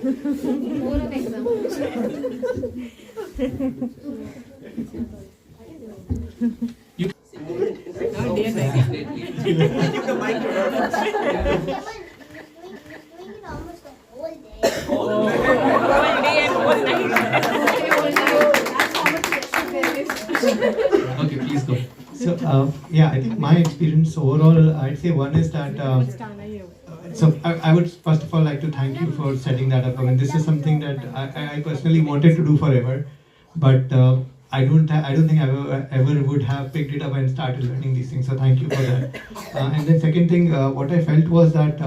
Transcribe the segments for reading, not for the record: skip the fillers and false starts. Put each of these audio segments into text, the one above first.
Oral exam. You Doing the mic to her. Doing it almost the whole day. okay, please go. So, yeah, I think my experience overall, I'd say one is that, I would first of all like to thank you for setting that up. I mean, this is something that I personally wanted to do forever, but I don't think I ever would have picked it up and started learning these things. So thank you for that. And then second thing, what I felt was that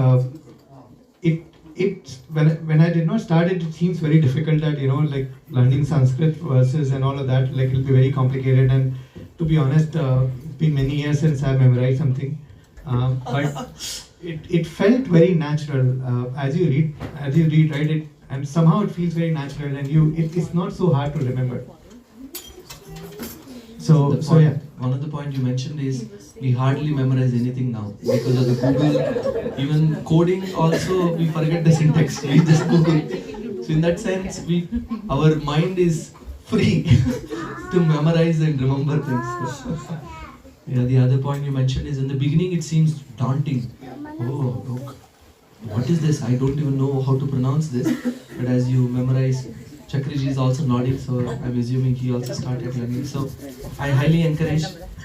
when I did not start it, it seems very difficult that, like learning Sanskrit verses and all of that, like it'll be very complicated. And to be honest, it's been many years since I memorized something. But it felt very natural as you read, right? And somehow it feels very natural, and it's not so hard to remember. So yeah. One of the points you mentioned is we hardly memorize anything now because of the Google. Even coding also we forget the syntax. We just Google. So in that sense, our mind is free to memorize and remember things. Yeah, the other point you mentioned is in the beginning it seems daunting. Oh, look, what is this? I don't even know how to pronounce this. But as you memorize, Chakriji is also nodding, so I'm assuming he also started learning. So I highly encourage.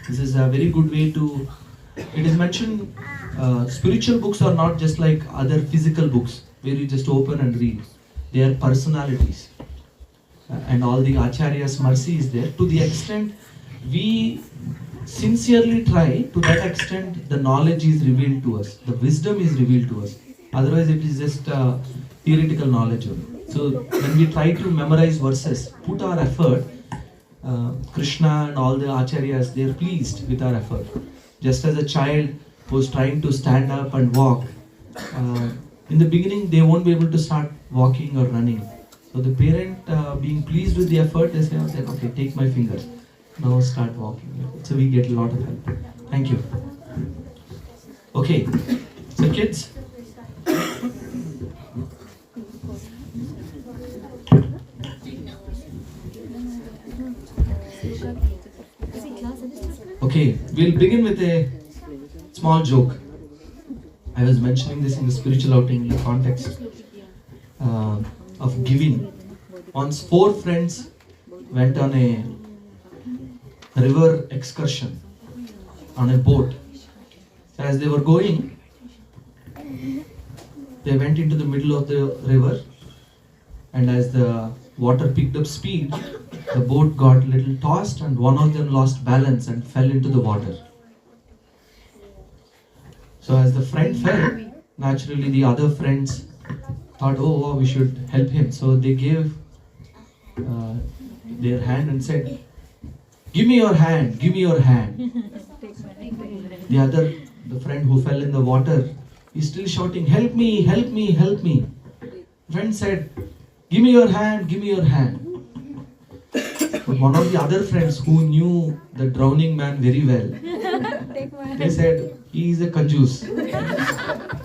This is a very good way to. It is mentioned. Spiritual books are not just like other physical books where you just open and read. They are personalities, and all the Acharya's mercy is there. To the extent we sincerely try, to that extent the knowledge is revealed to us, the wisdom is revealed to us. Otherwise it is just theoretical knowledge only. So when we try to memorize verses, put our effort, Krishna and all the Acharyas, they are pleased with our effort. Just as a child who's trying to stand up and walk, in the beginning they won't be able to start walking or running. So the parent being pleased with the effort, they say, okay, take my fingers. Now start walking. So we get a lot of help. Thank you. Okay, so kids. Okay, we'll begin with a small joke. I was mentioning this in the spiritual outing context of giving. Once 4 friends went on a river excursion on a boat. As they were going, they went into the middle of the river, and as the water picked up speed, the boat got a little tossed and one of them lost balance and fell into the water. So as the friend fell, naturally the other friends thought, oh, we should help him. So they gave their hand and said, give me your hand, give me your hand. The friend who fell in the water, is still shouting, help me, help me, help me. Friend said, give me your hand, give me your hand. But one of the other friends who knew the drowning man very well, they said, he is a kanjus.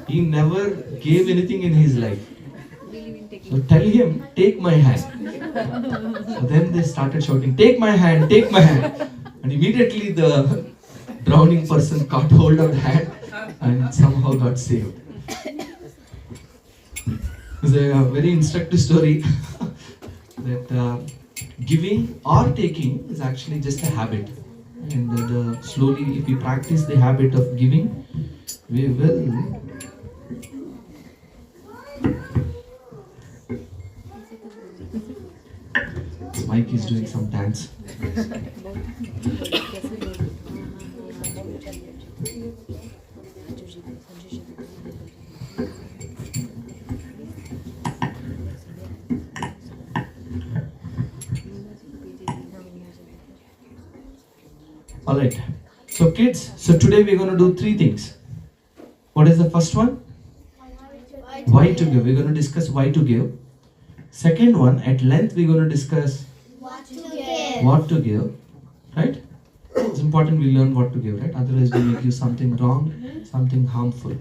He never gave anything in his life. So tell him, take my hand. So then they started shouting, take my hand, take my hand. And immediately the drowning person caught hold of the hand and somehow got saved. It's a very instructive story that giving or taking is actually just a habit. And slowly, if we practice the habit of giving, we will Mike is doing some dance. Alright, so kids, so today we're going to do 3 things. What is the first one? Why to give. We're going to discuss why to give. Second one, at length we're going to discuss what to give. Right? It's important we learn what to give, right? Otherwise we may give something wrong, something harmful.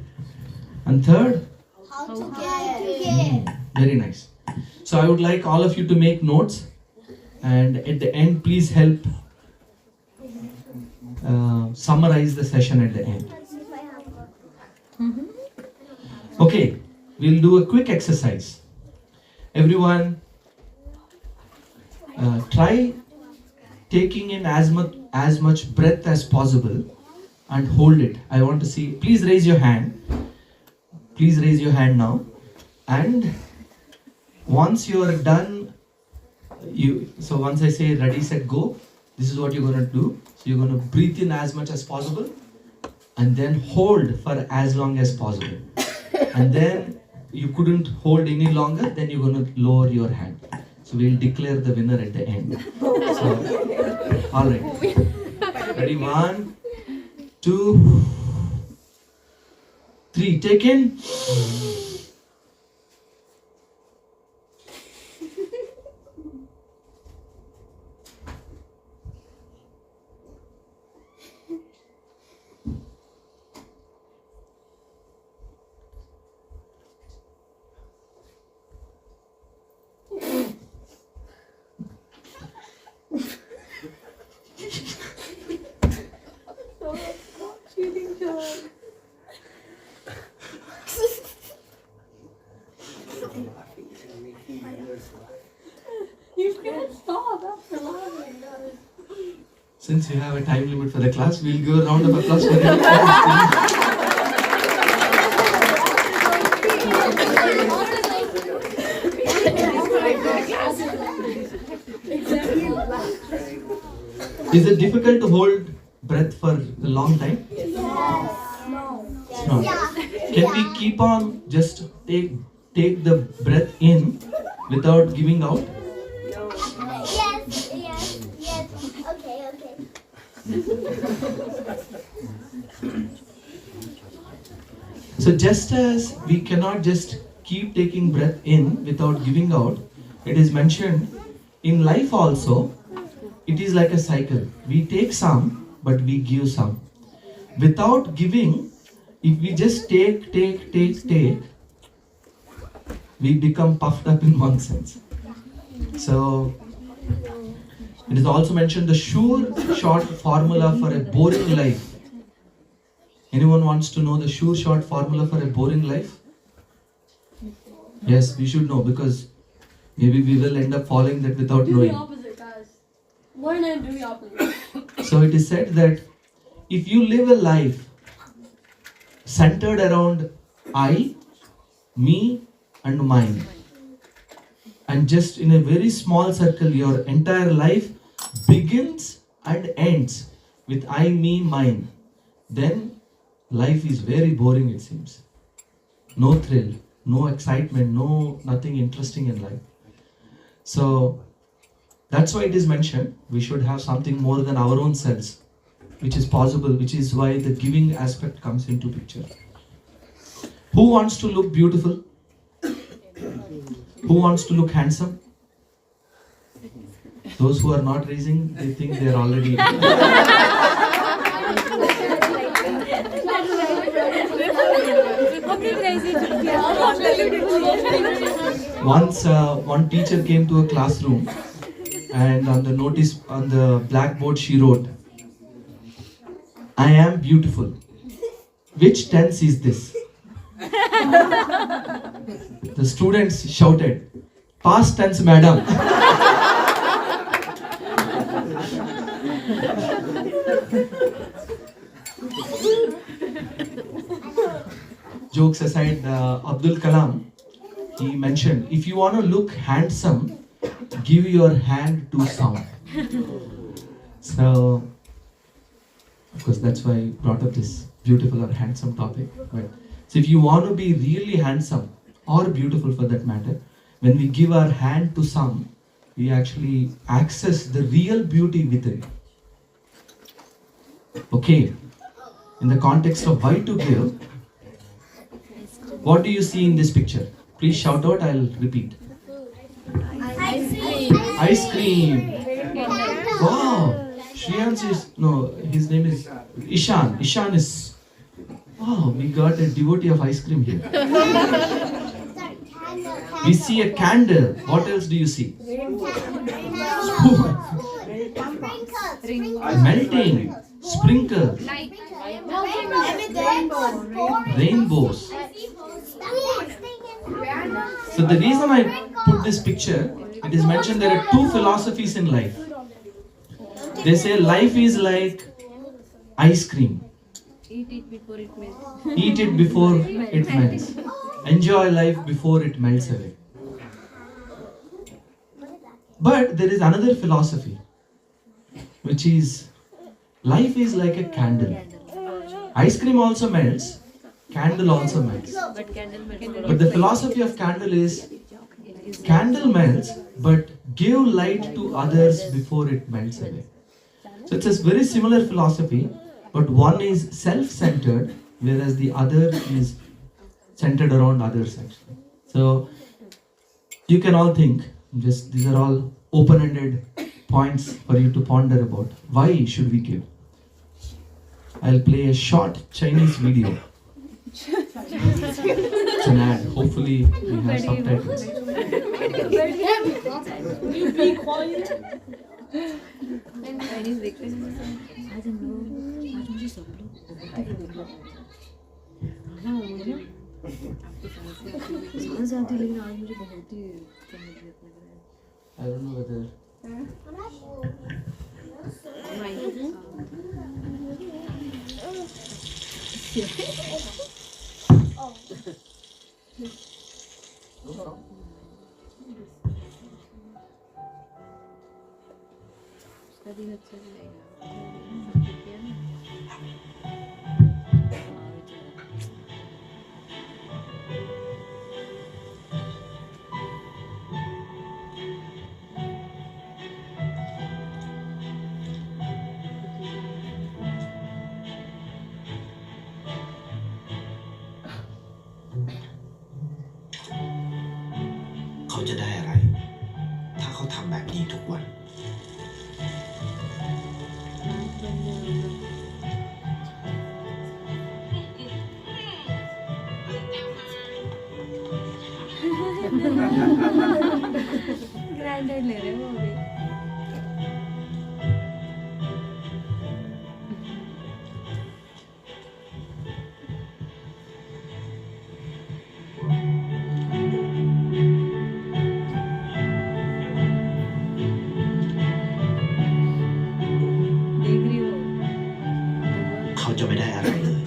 And third? How to give. Very nice. So I would like all of you to make notes, and at the end, please help summarize the session at the end. Okay, we'll do a quick exercise. Everyone, try taking in as much breath as possible and hold it. I want to see. Please raise your hand. Please raise your hand now. And once you are done, so once I say ready, set, go, this is what you're going to do. So you're going to breathe in as much as possible and then hold for as long as possible. And then you couldn't hold any longer, then you're going to lower your hand. So we'll declare the winner at the end. So, all right. Ready? 1, 2, 3. Take in. You can't stop after laughing, guys. Since we have a time limit for the class, we'll give a round of applause for everyone. Is it difficult to hold breath for a long time? It's not. Can we keep on just take the breath in without giving out? Yes. Okay. So just as we cannot just keep taking breath in without giving out, it is mentioned in life also, it is like a cycle. We take some, but we give some. Without giving, if we just take, we become puffed up in one sense. So, it is also mentioned the sure short formula for a boring life. Anyone wants to know the sure short formula for a boring life? Yes, we should know, because maybe we will end up following that without Do the knowing. opposite, guys. Learn and do the opposite. So it is said that if you live a life centered around I, me and mine, and just in a very small circle, your entire life begins and ends with I, me, mine, then life is very boring, it seems. No thrill, no excitement, nothing interesting in life. So that's why it is mentioned we should have something more than our own selves, which is possible, which is why the giving aspect comes into picture. Who wants to look beautiful? Who wants to look handsome? Those who are not raising, they think they are already. Once one teacher came to a classroom, and on the notice on the blackboard she wrote, "I am beautiful. Which tense is this?" The students shouted, "Past tense, madam." Jokes aside, Abdul Kalam, he mentioned, if you want to look handsome, give your hand to sound. So, of course, that's why I brought up this beautiful or handsome topic. But so if you want to be really handsome or beautiful for that matter, when we give our hand to some, we actually access the real beauty within. Okay, in the context of why to give, what do you see in this picture? Please shout out, I'll repeat. Ice cream. Wow. Shriyans is, no, his name is Ishan. Ishan is, wow, we got a devotee of ice cream here. We see a candle. What else do you see? Melting, sprinkles, rainbows. So the reason I put this picture, it is mentioned there are two philosophies in life. They say life is like ice cream. Eat it before it melts. Eat it before it melts. Enjoy life before it melts away. But there is another philosophy, which is life is like a candle. Ice cream also melts, candle also melts. But candle melts. But the philosophy of candle is candle melts, but give light to others before it melts away. So it's a very similar philosophy, but one is self-centered, whereas the other is centered around others actually. So you can all think, just these are all open-ended points for you to ponder about. Why should we give? I'll play a short Chinese video. It's an ad. Hopefully we have subtitles. You be quiet. Chinese breakfast. आज हम लोग आज मुझे सब लोग हाँ मुझे आपके सांस आती लेकिन आज मुझे बहुत ही I don't know whether कभी अच्छा लगेगाเขาจะได้อะไร ถ้าเขาทำแบบนี้ทุกวัน ग्रैंडेड ले रहे हो अभी देख रही हो เขาจะไม่ได้อะไรเลย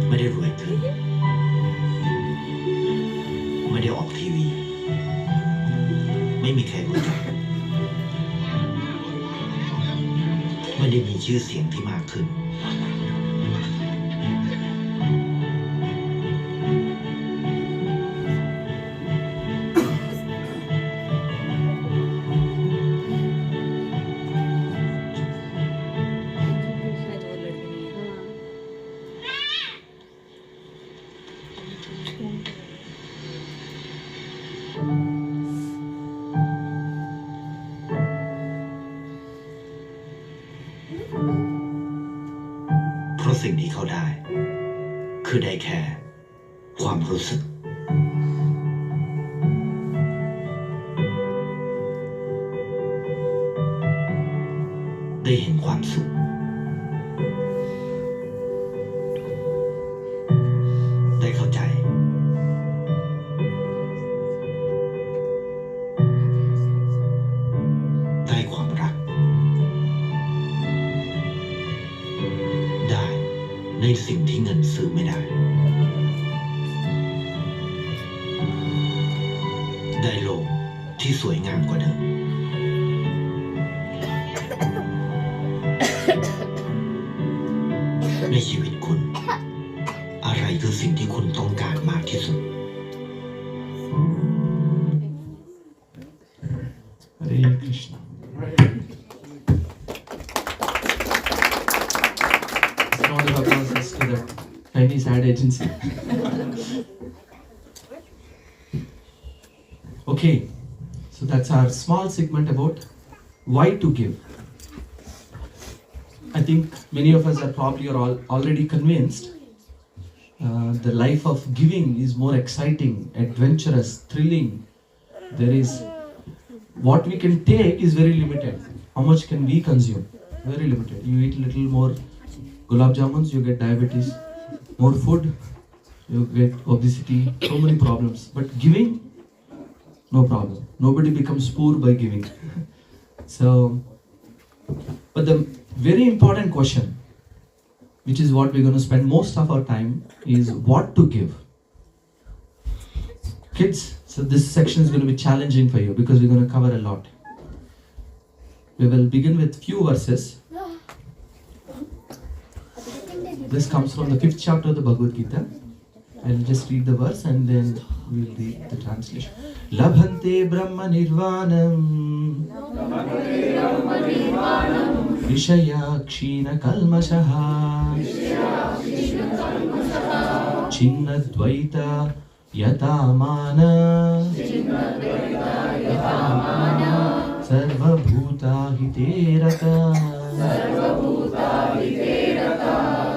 ไม่ได้รวยขึ้น ไม่ได้ออกทีวี ไม่มีใครรู้จัก ไม่ได้มีชื่อเสียงที่มากขึ้น शायद वो लड़के नहीं है เพราะสิ่งที่เขาได้ คือได้แค่ความรู้สึก ได้เห็นความสุข ได้เข้าใจ ได้ความรัก ได้ในสิ่งที่เงินซื้อไม่ได้ ได้โลกที่สวยงามกว่าเดิม ในชีวิตคุณ อะไรคือสิ่งที่คุณต้องการมากที่สุด Hare Krishna. Round of applause to the Chinese ad agency. Okay, so that's our small segment about why to give. I think many of us are probably already convinced the life of giving is more exciting, adventurous, thrilling. There is what we can take is very limited. How much can we consume? Very limited. You eat little more gulab jamuns, you get diabetes. More food, you get obesity. So many problems. But giving, no problem. Nobody becomes poor by giving. So, but the very important question, which is what we're going to spend most of our time, is what to give. Kids, so this section is going to be challenging for you because we're going to cover a lot. We will begin with few verses. This comes from the 5th chapter of the Bhagavad Gita. I'll just read the verse and then we'll read the translation. Labhante Brahma Nirvanam Vishaya Kshina Kalmashaha Chinna Dvaita Yatamana Sarva Bhuta Hiterata.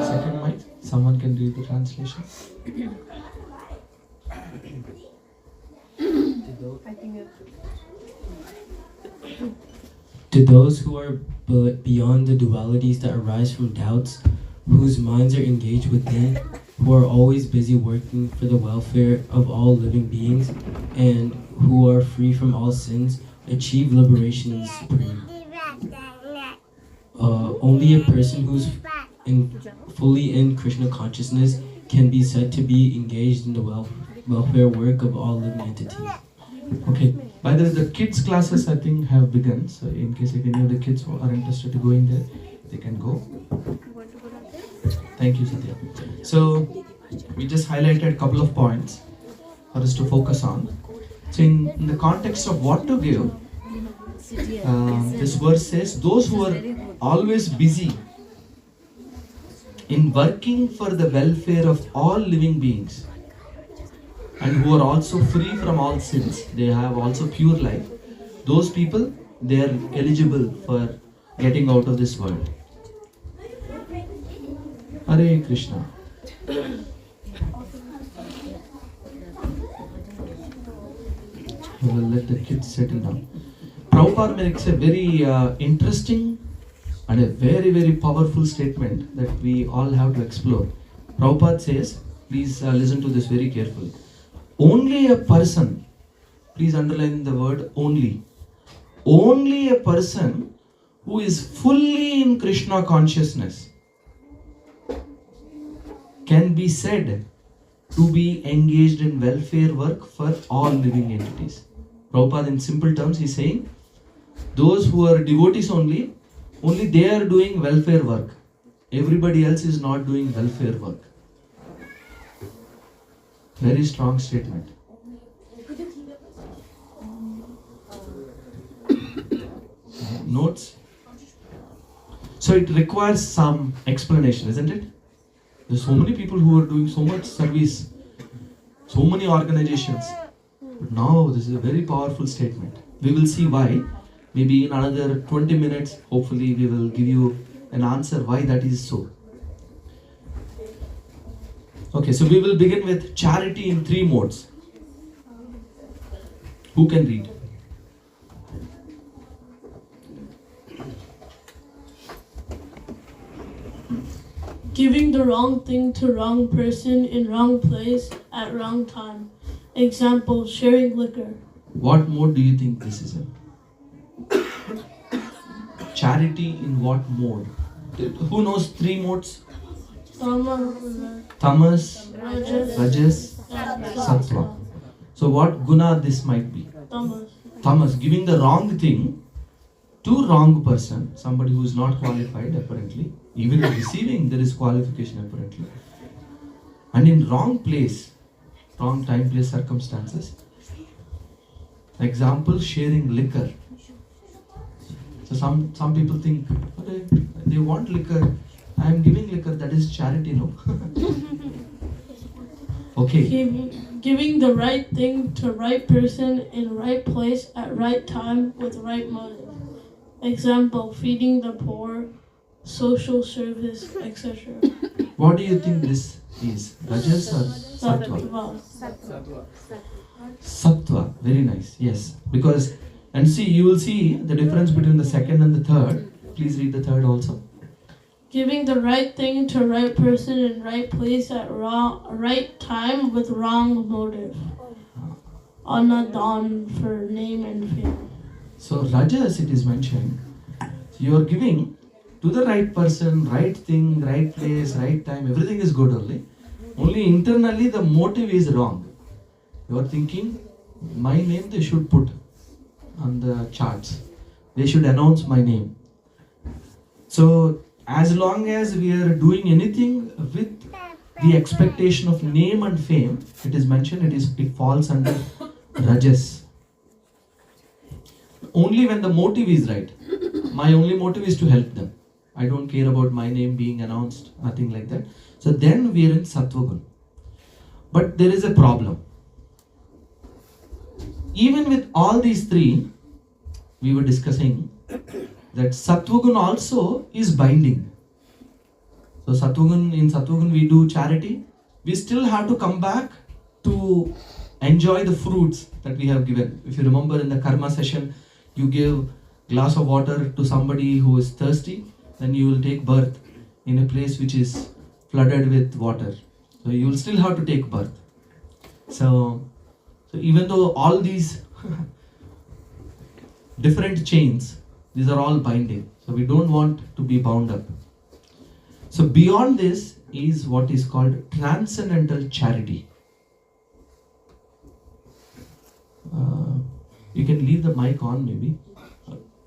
Second mic, someone can read the translation. To those who are beyond the dualities that arise from doubts, whose minds are engaged within, who are always busy working for the welfare of all living beings, and who are free from all sins, achieve liberation in the Supreme. Only a person who's fully in Krishna consciousness can be said to be engaged in the welfare work of all living entities. Okay. By the way, the kids classes I think have begun. So in case if any of the kids are interested to go in there, they can go. Thank you, Satya. So we just highlighted a couple of points for us to focus on. So in the context of what to give, this verse says, those who are always busy in working for the welfare of all living beings and who are also free from all sins, they have also pure life, those people, they are eligible for getting out of this world. Hare Krishna. We will let the kids settle down. Prabhupada makes a very interesting and a very, very powerful statement that we all have to explore. Prabhupada says, please listen to this very carefully. Only a person, please underline the word only. Only a person who is fully in Krishna consciousness can be said to be engaged in welfare work for all living entities. Prabhupada in simple terms is saying, those who are devotees only they are doing welfare work. Everybody else is not doing welfare work. Very strong statement. Notes? So it requires some explanation, isn't it? There's so many people who are doing so much service, so many organizations. But now this is a very powerful statement. We will see why. Maybe in another 20 minutes, hopefully we will give you an answer why that is so. Okay, so we will begin with charity in 3 modes. Who can read? Giving the wrong thing to wrong person in wrong place at wrong time. Example, sharing liquor. What mode do you think this is in? Charity in what mode? Who knows 3 modes? Tamas, Rajas, Sattva. So what guna this might be? Tamas, giving the wrong thing to wrong person, somebody who is not qualified apparently. Even in receiving there is qualification apparently. And in wrong place, wrong time, place, circumstances. Example, sharing liquor. So some people think, okay, they want liquor, I am giving liquor, that is charity, no? Okay. Giving the right thing to right person in right place at right time with right motive. Example, feeding the poor, social service, etc. What do you think this is? Rajas or Sattva? Sattva. Sattva, very nice, yes. Because, and see, you will see the difference between the second and the third. Please read the third also. Giving the right thing to right person in right place at right time with wrong motive. Anadon for name and fame. So, Rajas, it is mentioned, you are giving to the right person, right thing, right place, right time, everything is good only. Only internally the motive is wrong. You are thinking, my name they should put on the charts. They should announce my name. So, as long as we are doing anything with the expectation of name and fame, it is mentioned, it falls under Rajas. Only when the motive is right. My only motive is to help them. I don't care about my name being announced, nothing like that. So then we are in Sattvagun. But there is a problem. Even with all these three, we were discussing that Sattvagun also is binding. So in Sattvagun we do charity. We still have to come back to enjoy the fruits that we have given. If you remember in the karma session, you give glass of water to somebody who is thirsty, then you will take birth in a place which is flooded with water. So you will still have to take birth. So even though all these different chains, these are all binding. So we don't want to be bound up. So beyond this is what is called transcendental charity. You can leave the mic on maybe,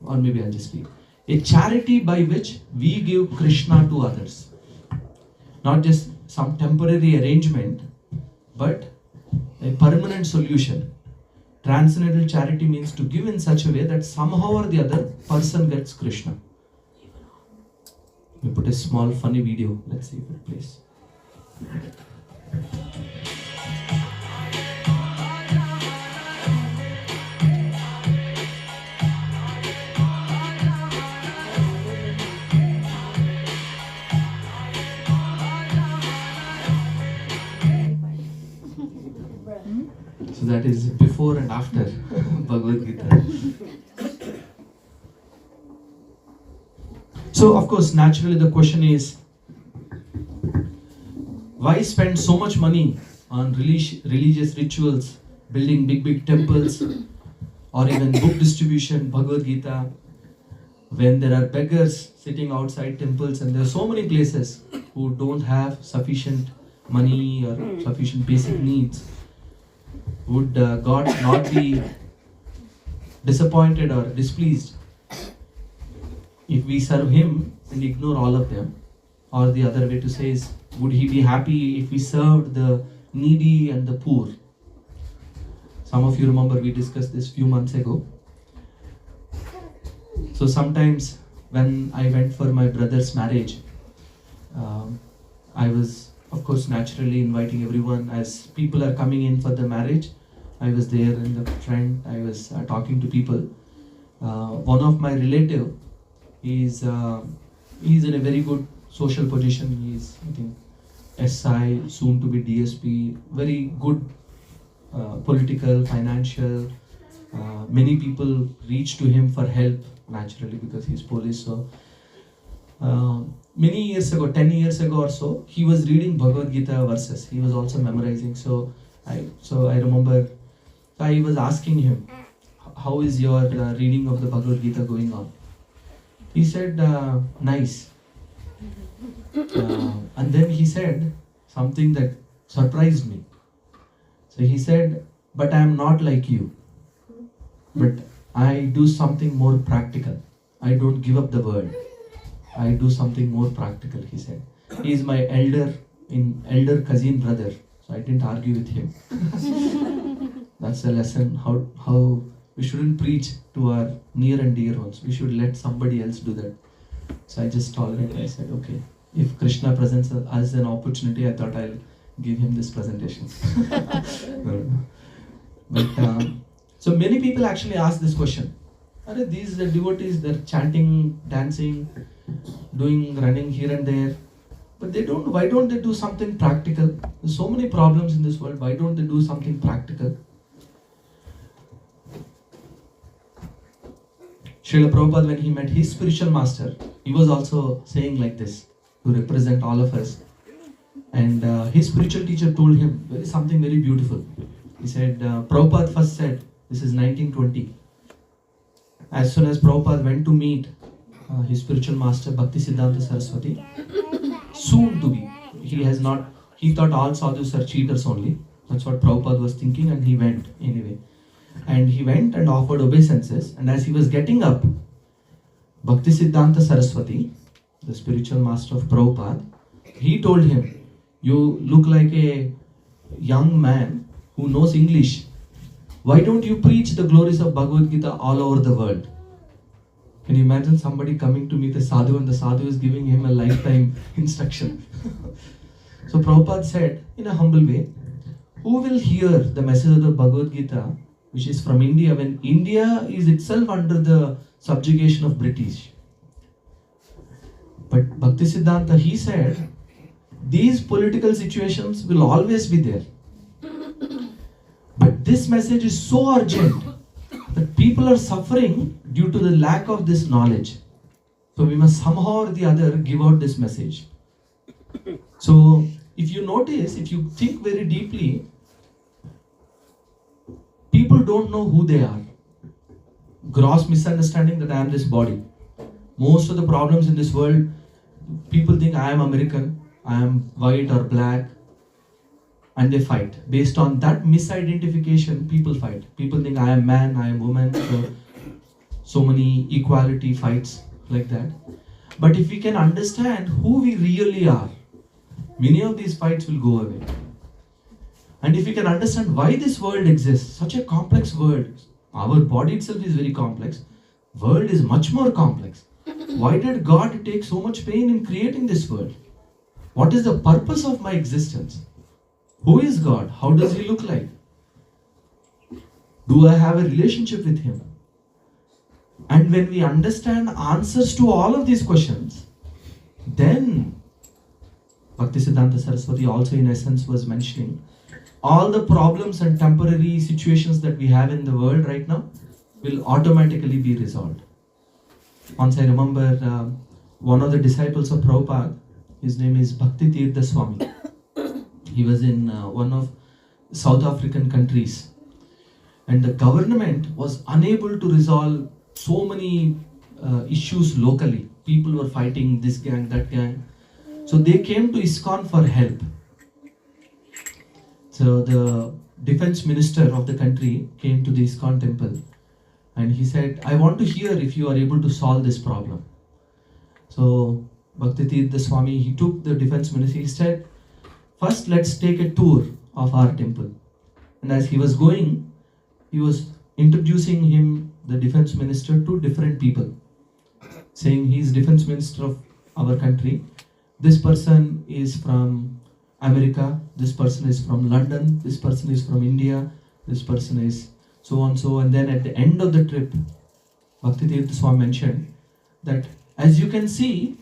or maybe I'll just speak. A charity by which we give Krishna to others. Not just some temporary arrangement, but a permanent solution. Transcendental charity means to give in such a way that somehow or the other person gets Krishna. We put a small funny video. Let's see if it plays. So that is before and after Bhagavad Gita. So of course, naturally the question is, why spend so much money on religious rituals, building big temples, or even book distribution, Bhagavad Gita, when there are beggars sitting outside temples and there are so many places who don't have sufficient money or sufficient basic needs? Would God not be disappointed or displeased if we serve Him and ignore all of them? Or the other way to say is, would He be happy if we served the needy and the poor? Some of you remember we discussed this few months ago. So sometimes when I went for my brother's marriage, I was of course naturally inviting everyone. As people are coming in for the marriage, I was there in the front. I was talking to people. One of my relative he's in a very good social position. He's, I think, SI, soon to be DSP, very good political, financial. Many people reach to him for help naturally because he's police. So many years ago, 10 years ago or so, he was reading Bhagavad Gita verses. He was also memorizing. So I remember I was asking him, how is your reading of the Bhagavad Gita going on? He said, nice. And then he said something that surprised me. So he said, but I am not like you. But I do something more practical. I don't give up the word. I do something more practical, he said. He is my elder cousin brother. So I didn't argue with him. That's a lesson, how we shouldn't preach to our near and dear ones. We should let somebody else do that. So I just tolerated. I said, okay, if Krishna presents us an opportunity, I thought I'll give him this presentation. But so many people actually ask this question. These devotees, they're chanting, dancing, running here and there. But why don't they do something practical? There's so many problems in this world, why don't they do something practical? Srila Prabhupada, when he met his spiritual master, he was also saying like this to represent all of us. And his spiritual teacher told him something very beautiful. He said, Prabhupada first said, this is 1920. As soon as Prabhupada went to meet his spiritual master, Bhaktisiddhanta Saraswati, soon to be, he thought all sadhus are cheaters only. That's what Prabhupada was thinking, and he went anyway. And he went and offered obeisances, and as he was getting up, Bhaktisiddhanta Saraswati, the spiritual master of Prabhupada, he told him, you look like a young man who knows English. Why don't you preach the glories of Bhagavad Gita all over the world? Can you imagine somebody coming to meet a sadhu and the sadhu is giving him a lifetime instruction? So Prabhupada said in a humble way, who will hear the message of the Bhagavad Gita, which is from India, when India is itself under the subjugation of British? But Bhaktisiddhanta, he said, these political situations will always be there. But this message is so urgent that people are suffering due to the lack of this knowledge. So we must somehow or the other give out this message. So if you notice, if you think very deeply, people don't know who they are. Gross misunderstanding that I am this body. Most of the problems in this world, people think I am American, I am white or black, and they fight. Based on that misidentification, people fight. People think I am man, I am woman, so many equality fights like that. But if we can understand who we really are, many of these fights will go away. And if we can understand why this world exists, such a complex world, our body itself is very complex, world is much more complex. Why did God take so much pain in creating this world? What is the purpose of my existence? Who is God? How does He look like? Do I have a relationship with Him? And when we understand answers to all of these questions, then Bhaktisiddhanta Saraswati also in essence was mentioning all the problems and temporary situations that we have in the world right now will automatically be resolved. Once I remember one of the disciples of Prabhupada, his name is Bhakti Tirtha Swami. He was in one of South African countries, and the government was unable to resolve so many issues locally. People were fighting this gang, that gang. So they came to ISKCON for help. So the defense minister of the country came to the ISKCON temple and he said, I want to hear if you are able to solve this problem. So Bhakti Tirtha Swami, he took the defense minister, he said, first let's take a tour of our temple. And as he was going, he was introducing him, the defense minister, to different people, saying he is defense minister of our country. This person is from America, this person is from London, this person is from India, this person is so and so. And then at the end of the trip, Bhakti Tirtha Swami mentioned that as you can see,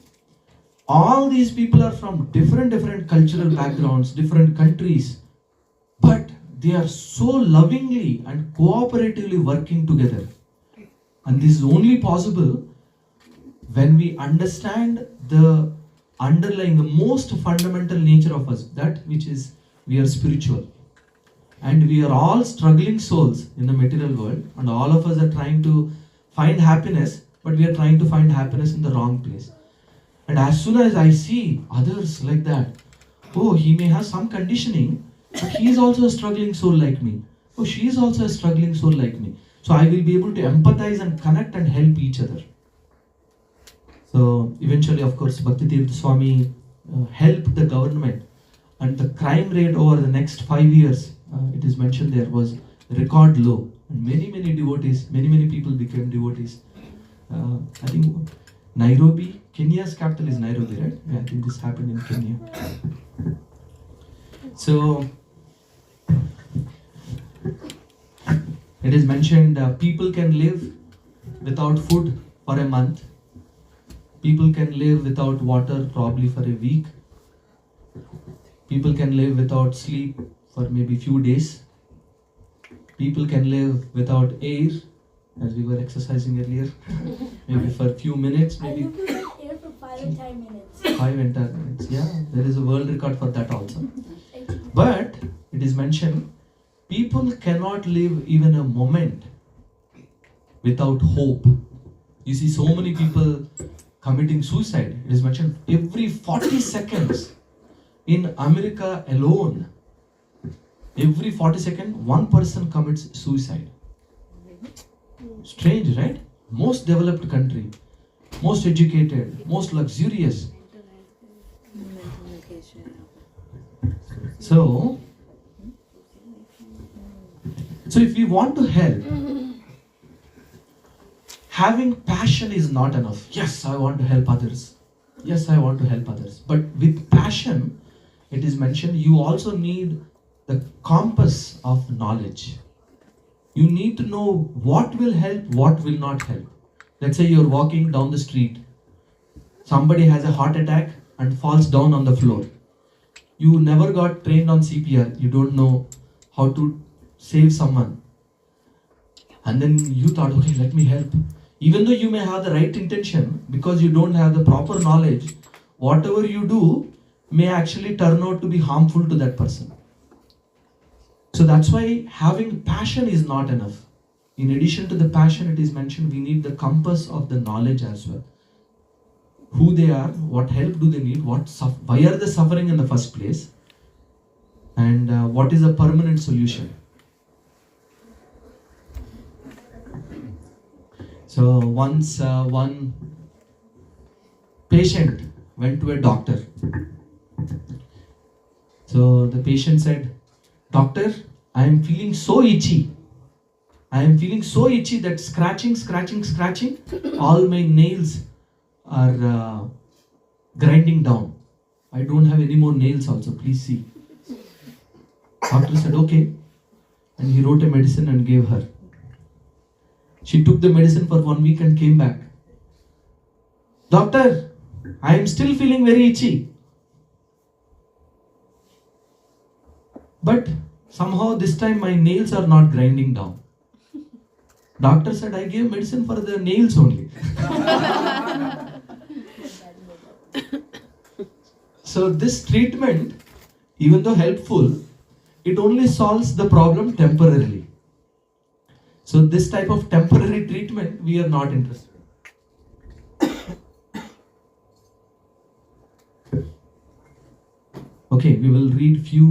all these people are from different cultural backgrounds, different countries, but they are so lovingly and cooperatively working together. And this is only possible when we understand the underlying, the most fundamental nature of us, that which is we are spiritual. And we are all struggling souls in the material world, and all of us are trying to find happiness, but we are trying to find happiness in the wrong place. And as soon as I see others like that, oh, he may have some conditioning, but he is also a struggling soul like me. Oh, she is also a struggling soul like me. So I will be able to empathize and connect and help each other. So eventually, of course, Bhakti Tirtha Swami helped the government, and the crime rate over the next 5 years, it is mentioned there, was record low. And many devotees, many people became devotees. I think Nairobi, Kenya's capital is Nairobi, right? Yeah, I think this happened in Kenya. So it is mentioned people can live without food for a month, People can live without water probably for a week. People can live without sleep for maybe few days. People can live without air, as we were exercising earlier, maybe for a few minutes, I maybe live without air for 5 entire minutes. 5 entire minutes. Yeah, there is a world record for that also. But it is mentioned, people cannot live even a moment without hope. You see so many people committing suicide. It is mentioned every 40 seconds in America alone. Every 40 seconds, one person commits suicide. Strange, right? Most developed country, most educated, most luxurious. So if we want to help, having passion is not enough. Yes, I want to help others. Yes, I want to help others. But with passion, it is mentioned, you also need the compass of knowledge. You need to know what will help, what will not help. Let's say you're walking down the street. Somebody has a heart attack and falls down on the floor. You never got trained on CPR. You don't know how to save someone. And then you thought, okay, let me help. Even though you may have the right intention, because you don't have the proper knowledge, whatever you do may actually turn out to be harmful to that person. So that's why having passion is not enough. In addition to the passion, it is mentioned, we need the compass of the knowledge as well. Who they are, what help do they need, why are they suffering in the first place, and what is the permanent solution. So once one patient went to a doctor. So the patient said, "Doctor, I am feeling so itchy. I am feeling so itchy that scratching, all my nails are grinding down. I don't have any more nails also, please see." Doctor said, "Okay." And he wrote a medicine and gave her. She took the medicine for 1 week and came back. "Doctor, I am still feeling very itchy. But somehow this time my nails are not grinding down." Doctor said, "I gave medicine for the nails only." So this treatment, even though helpful, it only solves the problem temporarily. So this type of temporary treatment, we are not interested. Okay, we will read few.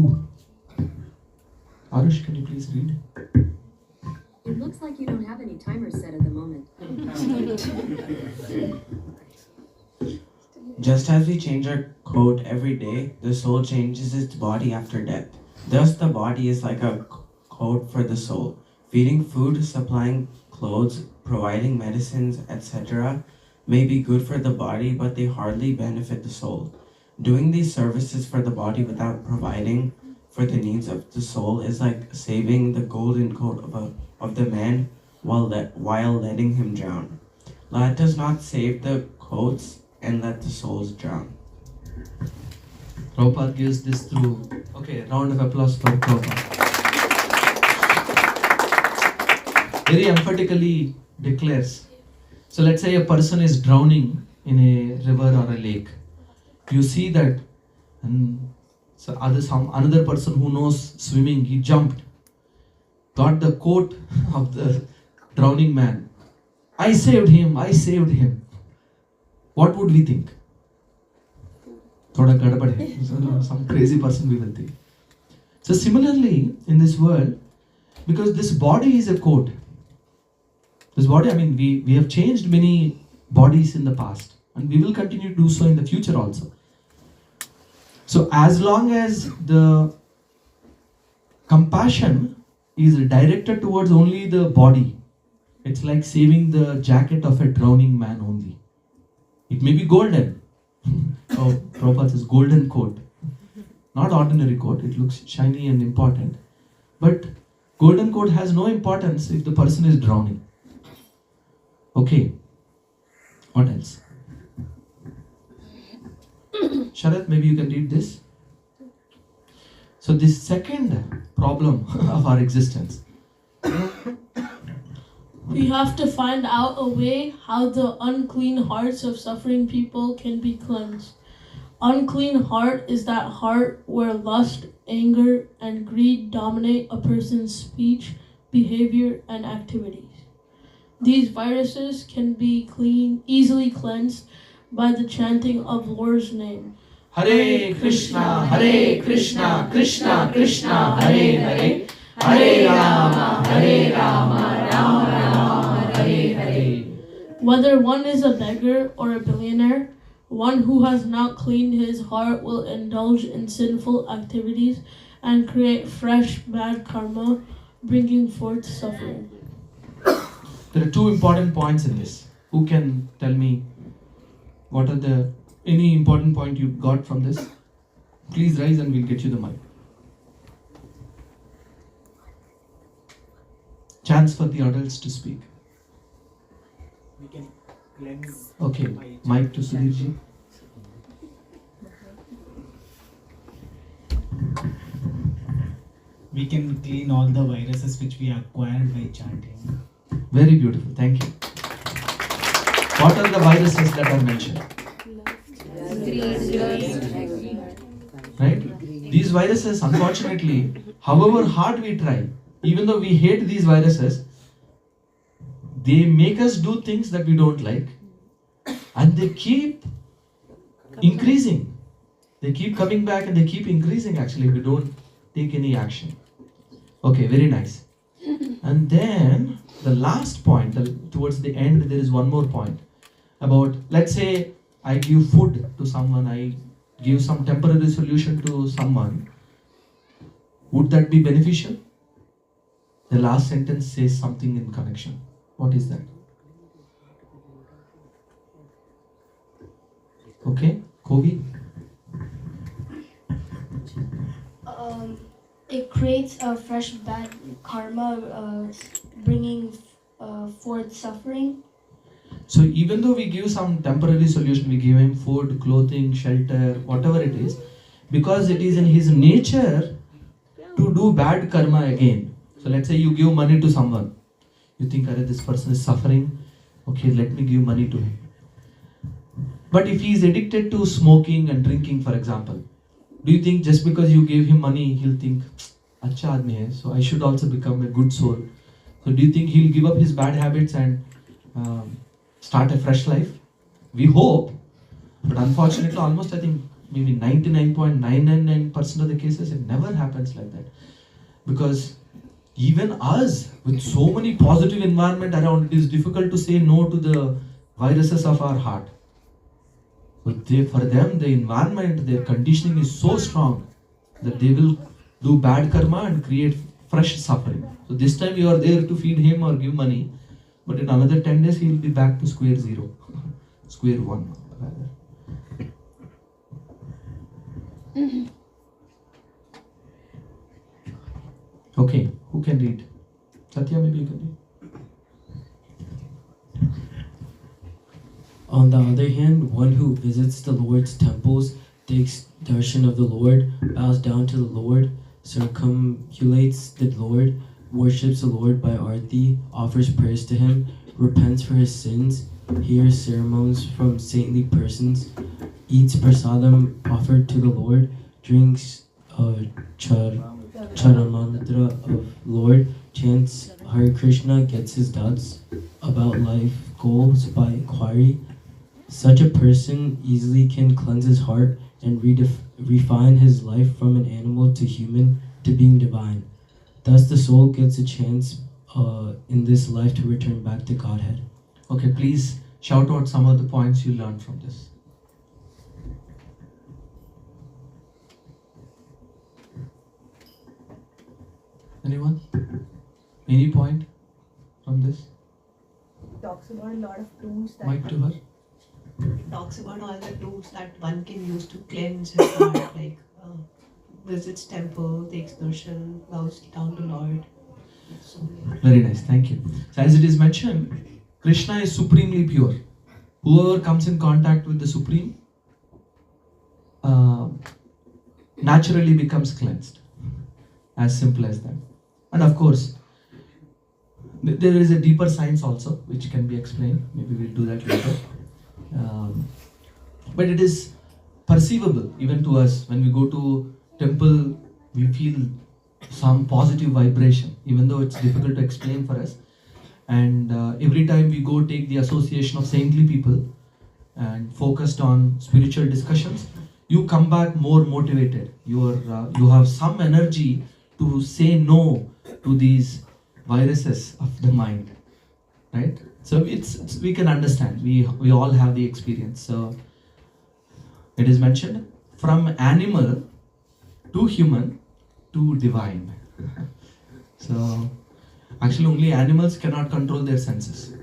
Arush, can you please read? It looks like you don't have any timers set at the moment. Just as we change our coat every day, the soul changes its body after death. Thus, the body is like a coat for the soul. Feeding food, supplying clothes, providing medicines, etc. may be good for the body, but they hardly benefit the soul. Doing these services for the body without providing for the needs of the soul is like saving the golden coat of the man while letting him drown. Let us not save the coats and let the souls drown. Prabhupada gives this through. Okay, round of applause for Prabhupada. Very emphatically declares. So let's say a person is drowning in a river or a lake. You see that, and so another person who knows swimming, he jumped, got the coat of the drowning man. I saved him. What would we think? Thoda gadbad hai. Some crazy person we will think. So similarly, in this world, because this body is a coat. This body, we have changed many bodies in the past, and we will continue to do so in the future also. So as long as the compassion is directed towards only the body, it's like saving the jacket of a drowning man only. It may be golden. Oh, Prabhupada says golden coat. Not ordinary coat, it looks shiny and important. But golden coat has no importance if the person is drowning. Okay, what else? Sharath, maybe you can read this. So this second problem of our existence. We have to find out a way how the unclean hearts of suffering people can be cleansed. Unclean heart is that heart where lust, anger, and greed dominate a person's speech, behavior, and activities. These viruses can be easily cleansed by the chanting of Lord's name. Hare Krishna, Krishna Krishna, Hare Hare, Hare Rama, Rama Rama, Hare Hare. Whether one is a beggar or a billionaire, one who has not cleaned his heart will indulge in sinful activities and create fresh bad karma, bringing forth suffering. There are two important points in this. Who can tell me what are any important point you got from this? Please rise and we'll get you the mic. Chance for the adults to speak. We can cleanse. Okay, mic to Sudhirji. We can clean all the viruses which we acquired by chanting. Very beautiful, thank you. What are the viruses that are mentioned? Right? These viruses, unfortunately, however hard we try, even though we hate these viruses, they make us do things that we don't like, and they keep increasing. They keep coming back and they keep increasing actually if we don't take any action. Okay, very nice. And then the last point, towards the end, there is one more point about, let's say I give food to someone, I give some temporary solution to someone. Would that be beneficial? The last sentence says something in connection. What is that? Okay, Kovi? It creates a fresh bad karma, bringing forth suffering. So even though we give some temporary solution, we give him food, clothing, shelter, whatever it is, because it is in his nature to do bad karma again. So let's say you give money to someone. You think, this person is suffering, okay, let me give money to him. But if he is addicted to smoking and drinking, for example, do you think just because you gave him money, he'll think, acha aadmi hai, so I should also become a good soul? So do you think he'll give up his bad habits and start a fresh life? We hope, but unfortunately, almost I think maybe 99.999% of the cases, it never happens like that. Because even us, with so many positive environment around, it is difficult to say no to the viruses of our heart. But for them, the environment, their conditioning is so strong that they will do bad karma and create fresh suffering. So this time you are there to feed him or give money, but in another 10 days he will be back to square zero, square one rather. Okay, who can read? Satya, maybe you can read. On the other hand, one who visits the Lord's temples, takes darshan of the Lord, bows down to the Lord, circumambulates the Lord, worships the Lord by arti, offers prayers to him, repents for his sins, hears sermons from saintly persons, eats prasadam offered to the Lord, drinks charamantra of Lord, chants Hare Krishna, gets his doubts about life goals by inquiry. Such a person easily can cleanse his heart and refine his life from an animal to human to being divine. Thus the soul gets a chance in this life to return back to Godhead. Okay, please shout out some of the points you learned from this. Anyone? Any point from this? Talks about a lot of tools that Mic to her. It talks about all the tools that one can use to cleanse his heart, like visits temple, takes darshan, bows down to Lord. So, Very nice, thank you. So as it is mentioned, Krishna is supremely pure. Whoever comes in contact with the Supreme, naturally becomes cleansed. As simple as that. And of course, there is a deeper science also which can be explained. Maybe we'll do that later. But it is perceivable even to us. When we go to temple, we feel some positive vibration, even though it's difficult to explain for us. And every time we go take the association of saintly people and focused on spiritual discussions, you come back more motivated. You have some energy to say no to these viruses of the mind, right? So it's we can understand. We all have the experience. So it is mentioned from animal to human to divine. So actually only animals cannot control their senses.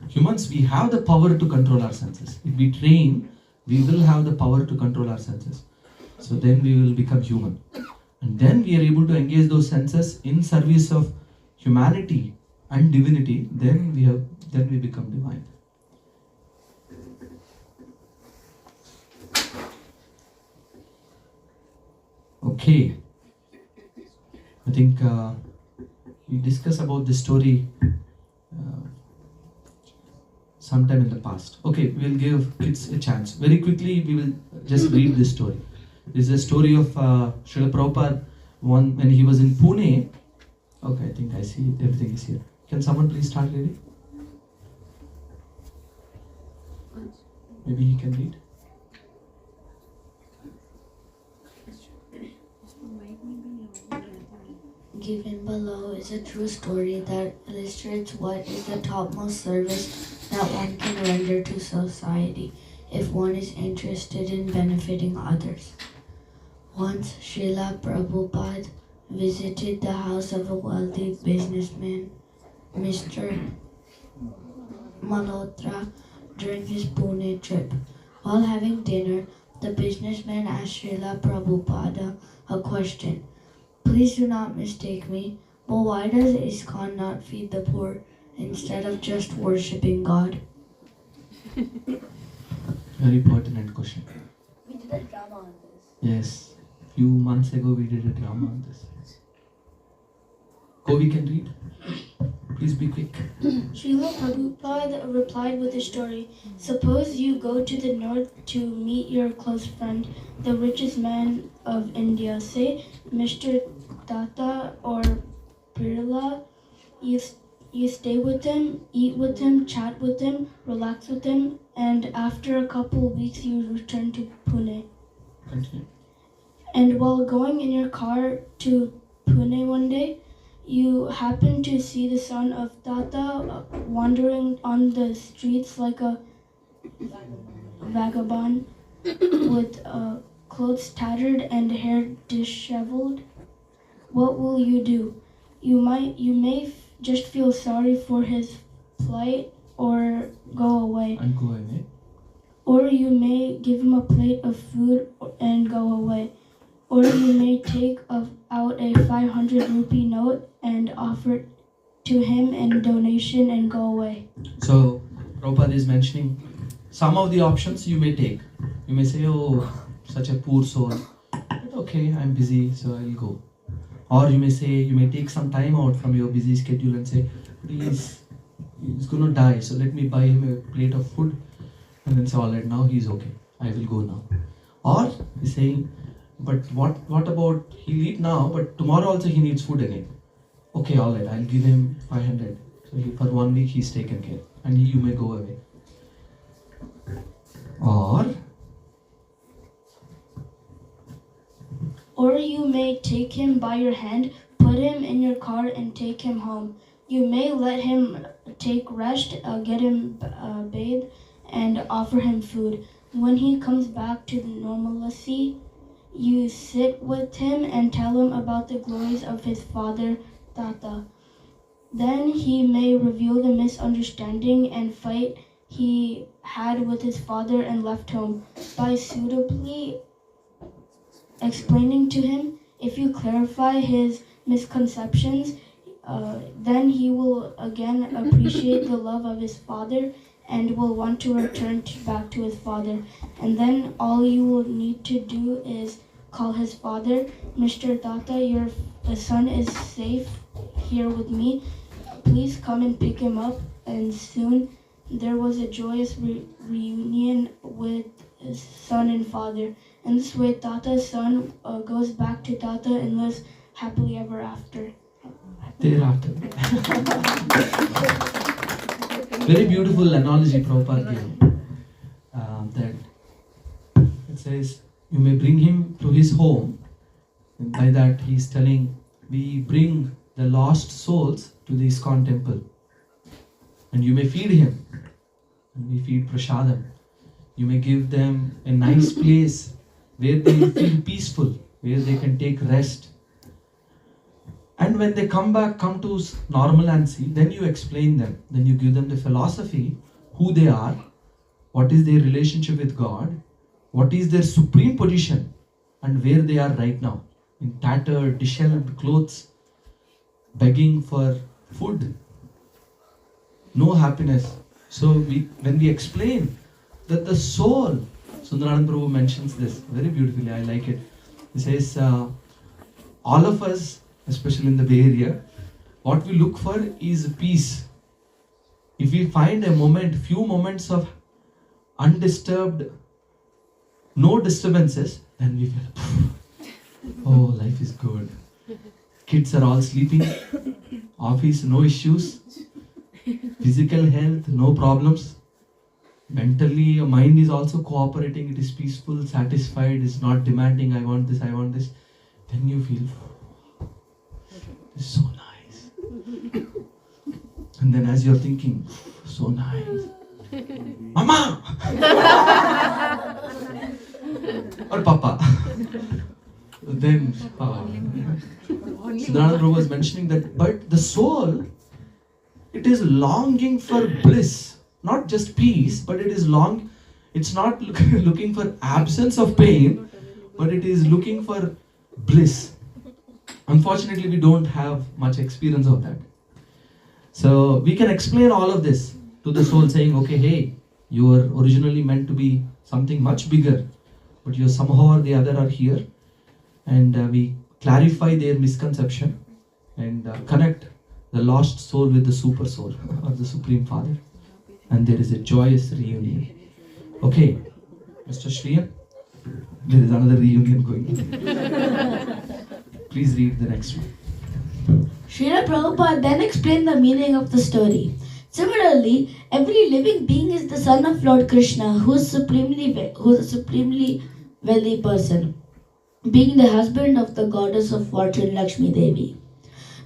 Humans, we have the power to control our senses. If we train, we will have the power to control our senses. So then we will become human. And then we are able to engage those senses in service of humanity and divinity. Then we become divine. Okay. I think we discussed about this story sometime in the past. Okay, we'll give kids a chance. Very quickly, we will just read this story. This is a story of Srila Prabhupada when he was in Pune. Okay, I think I see everything is here. Can someone please start reading? Maybe he can read. Given below is a true story that illustrates what is the topmost service that one can render to society if one is interested in benefiting others. Once, Srila Prabhupada visited the house of a wealthy businessman, Mr. Malhotra, during his Pune trip. While having dinner, the businessman asked Srila Prabhupada a question. Please do not mistake me, but why does ISKCON not feed the poor instead of just worshipping God? Very pertinent question. We did a drama on this. Yes. Few months ago we did a drama on this. Kovi can read. Please be quick. Srila Prabhupada replied with a story. Suppose you go to the north to meet your close friend, the richest man of India, say Mr. Tata or Birla. You stay with him, eat with him, chat with him, relax with him, and after a couple of weeks you return to Pune. Continue. And while going in your car to Pune one day, you happen to see the son of Tata wandering on the streets like a vagabond with clothes tattered and hair disheveled. What will you do? You may just feel sorry for his plight or go away. And go away. Or you may give him a plate of food and go away. Or you may take out a 500 rupee note and offer it to him in donation and go away. So, Prabhupada is mentioning some of the options you may take. You may say, oh, such a poor soul. But okay, I'm busy, so I'll go. Or you may say, you may take some time out from your busy schedule and say, please, he's going to die, so let me buy him a plate of food. And then say, alright, now he's okay. I will go now. Or he's saying, but what about he'll eat now, but tomorrow also he needs food again. Okay, alright, I'll give him 500. So for 1 week he's taken care. And you may go away. Or you may take him by your hand, put him in your car and take him home. You may let him take rest, get him bathed, and offer him food. When he comes back to the normalcy, you sit with him and tell him about the glories of his father, Tata. Then he may reveal the misunderstanding and fight he had with his father and left home. By suitably explaining to him, if you clarify his misconceptions, then he will again appreciate the love of his father and will want to return back to his father. And then all you will need to do is call his father, Mr. Tata, your son is safe here with me. Please come and pick him up. And soon there was a joyous reunion with his son and father. And this way, Tata's son goes back to Tata and lives happily ever after. Thereafter. Very beautiful analogy Prabhupada gave. That it says, you may bring him to his home. And by that he is telling, we bring the lost souls to the ISKCON temple. And you may feed him. And we feed prasadam. You may give them a nice place where they will feel peaceful, where they can take rest. And when they come to normalcy, then you explain them. Then you give them the philosophy, who they are, what is their relationship with God, what is their supreme position, and where they are right now. In tattered, disheveled clothes, begging for food, no happiness. So when we explain that the soul, Sundaranand Prabhu mentions this very beautifully, I like it. He says, all of us, especially in the Bay Area, what we look for is peace. If we find few moments of undisturbed, no disturbances, then we feel, oh, life is good. Kids are all sleeping, office, no issues, physical health, no problems. Mentally, your mind is also cooperating, it is peaceful, satisfied, it's not demanding, I want this. Then you feel, it's so nice. And then as you're thinking, so nice. Mama! Or Papa. Then, Siddhartha Prabhu was mentioning that, but the soul, it is longing for bliss. Not just peace, but it's not looking for absence of pain, but it is looking for bliss. Unfortunately, we don't have much experience of that. So we can explain all of this to the soul saying, okay, hey, you were originally meant to be something much bigger, but you somehow or the other are here. And we clarify their misconception and connect the lost soul with the super soul or the Supreme Father. And there is a joyous reunion. Okay, Mr. Shriya, there is another reunion going on. Please read the next one. Srila Prabhupada then explained the meaning of the story. Similarly, every living being is the son of Lord Krishna, who is a supremely wealthy person, being the husband of the goddess of fortune Lakshmi Devi.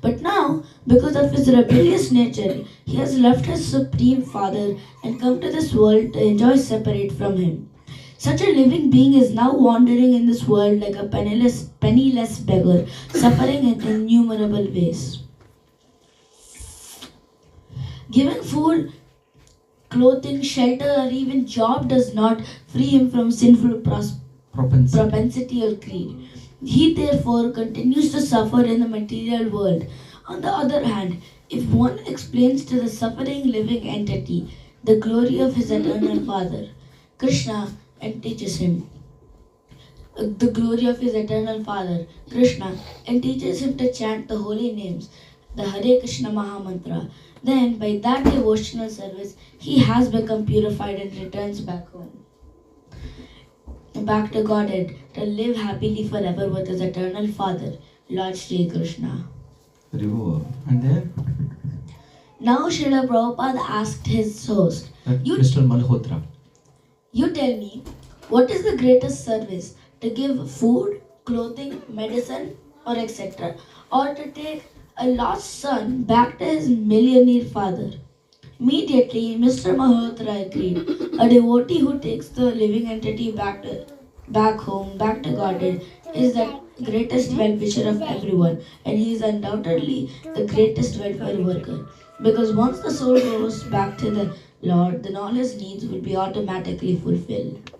But now, because of his rebellious nature, he has left his supreme father and come to this world to enjoy separate from him. Such a living being is now wandering in this world like a penniless beggar, suffering in innumerable ways. Giving food, clothing, shelter, or even job does not free him from sinful propensity or greed. He therefore continues to suffer in the material world. On the other hand, if one explains to the suffering living entity the glory of his eternal Father, Krishna, and teaches him the glory of his eternal Father, Krishna, and teaches him to chant the holy names, the Hare Krishna Mahamantra, then by that devotional service, he has become purified and returns back home, back to Godhead, to live happily forever with his eternal Father, Lord Sri Krishna. And then? Now Srila Prabhupada asked his host, Mr. Malhotra, you tell me, what is the greatest service? To give food, clothing, medicine, or etc. Or to take a lost son back to his millionaire father? Immediately, Mr. Malhotra agreed. A devotee who takes the living entity back home, back to Godhead, is the greatest well-wisher of everyone, and he is undoubtedly the greatest welfare worker. Because once the soul goes back to the Lord, then all his needs will be automatically fulfilled.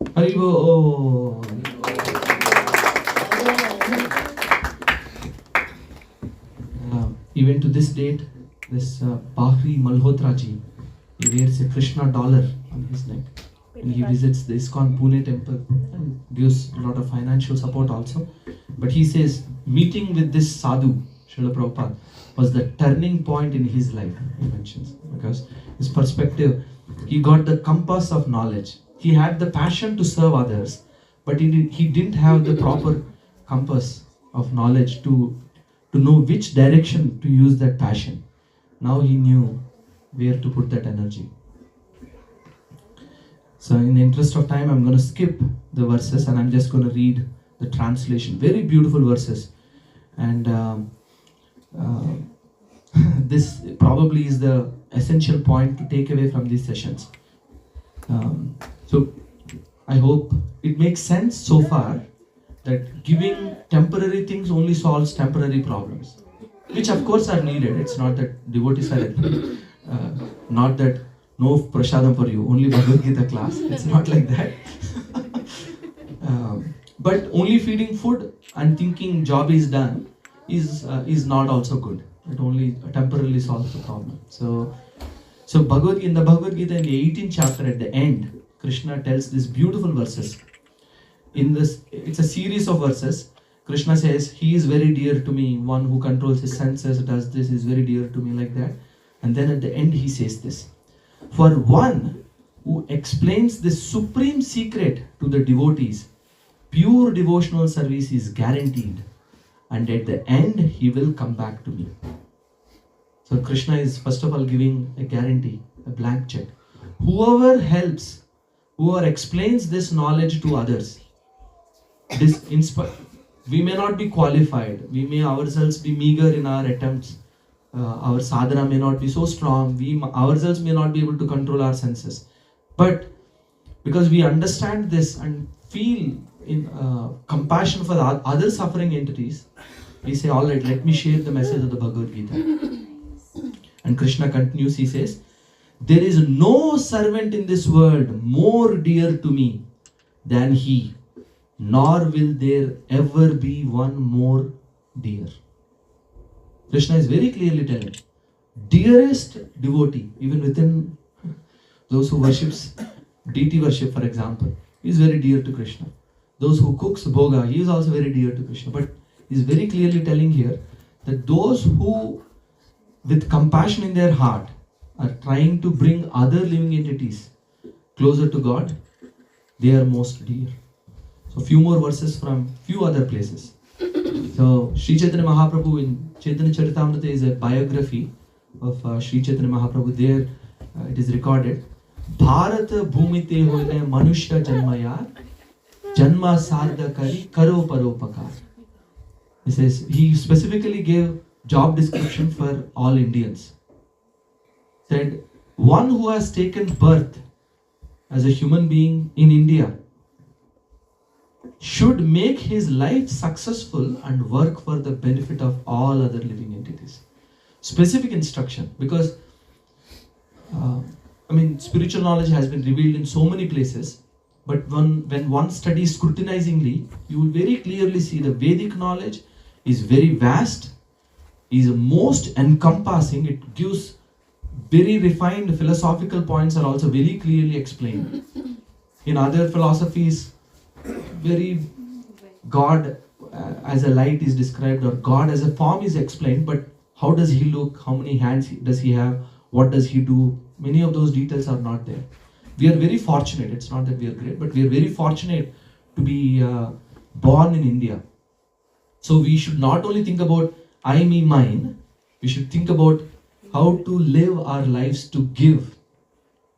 Haribo. Even to this date, this Bahri Malhotra ji, He wears a Krishna dollar on his neck. And he visits the ISKCON Pune temple and gives a lot of financial support also. But he says, meeting with this sadhu, Srila Prabhupada, was the turning point in his life, he mentions. Because his perspective, he got the compass of knowledge. He had the passion to serve others, but he didn't have the proper compass of knowledge to know which direction to use that passion. Now he knew where to put that energy. So in the interest of time, I'm going to skip the verses and I'm just going to read the translation. Very beautiful verses. And this probably is the essential point to take away from these sessions. So I hope it makes sense so far that giving temporary things only solves temporary problems, which of course are needed. It's not that devotees are not that no prasadam for you, only Bhagavad Gita class. It's not like that. But only feeding food and thinking job is done is not also good. It only temporarily solves the problem. So in the Bhagavad Gita, in the 18th chapter at the end, Krishna tells these beautiful verses. It's a series of verses. Krishna says, he is very dear to me. One who controls his senses, does this, is very dear to me, like that. And then at the end he says this. For one who explains this supreme secret to the devotees, pure devotional service is guaranteed. And at the end, he will come back to me. So Krishna is first of all giving a guarantee, a blank check. Whoever helps, whoever explains this knowledge to others, we may not be qualified, we may ourselves be meager in our attempts, our sadhana may not be so strong, we ourselves may not be able to control our senses. But because we understand this and feel in compassion for the other suffering entities, we say, all right, let me share the message of the Bhagavad Gita. And Krishna continues, he says, there is no servant in this world more dear to me than he, nor will there ever be one more dear. Krishna is very clearly telling, dearest devotee, even within those who worships, deity worship for example, is very dear to Krishna. Those who cooks bhoga, he is also very dear to Krishna. But he is very clearly telling here that those who with compassion in their heart are trying to bring other living entities closer to God, they are most dear. So few more verses from few other places. So Sri Chaitanya Mahaprabhu in Chaitanya Charitamrita is a biography of Sri Chaitanya Mahaprabhu. There it is recorded, Bharata bhumite hoile manushya janmaya janma sardha kari karo paropakar. He says, he specifically gave job description for all Indians. Said, one who has taken birth as a human being in India should make his life successful and work for the benefit of all other living entities. Specific instruction, because spiritual knowledge has been revealed in so many places, but when one studies scrutinizingly, you will very clearly see the Vedic knowledge is very vast, is most encompassing. It gives very refined philosophical points are also very clearly explained. In other philosophies, very God as a light is described, or God as a form is explained, but how does he look, how many hands does he have, what does he do, many of those details are not there. We are very fortunate, it's not that we are great, but we are very fortunate to be born in India. So we should not only think about I, me, mine, we should think about how to live our lives to give.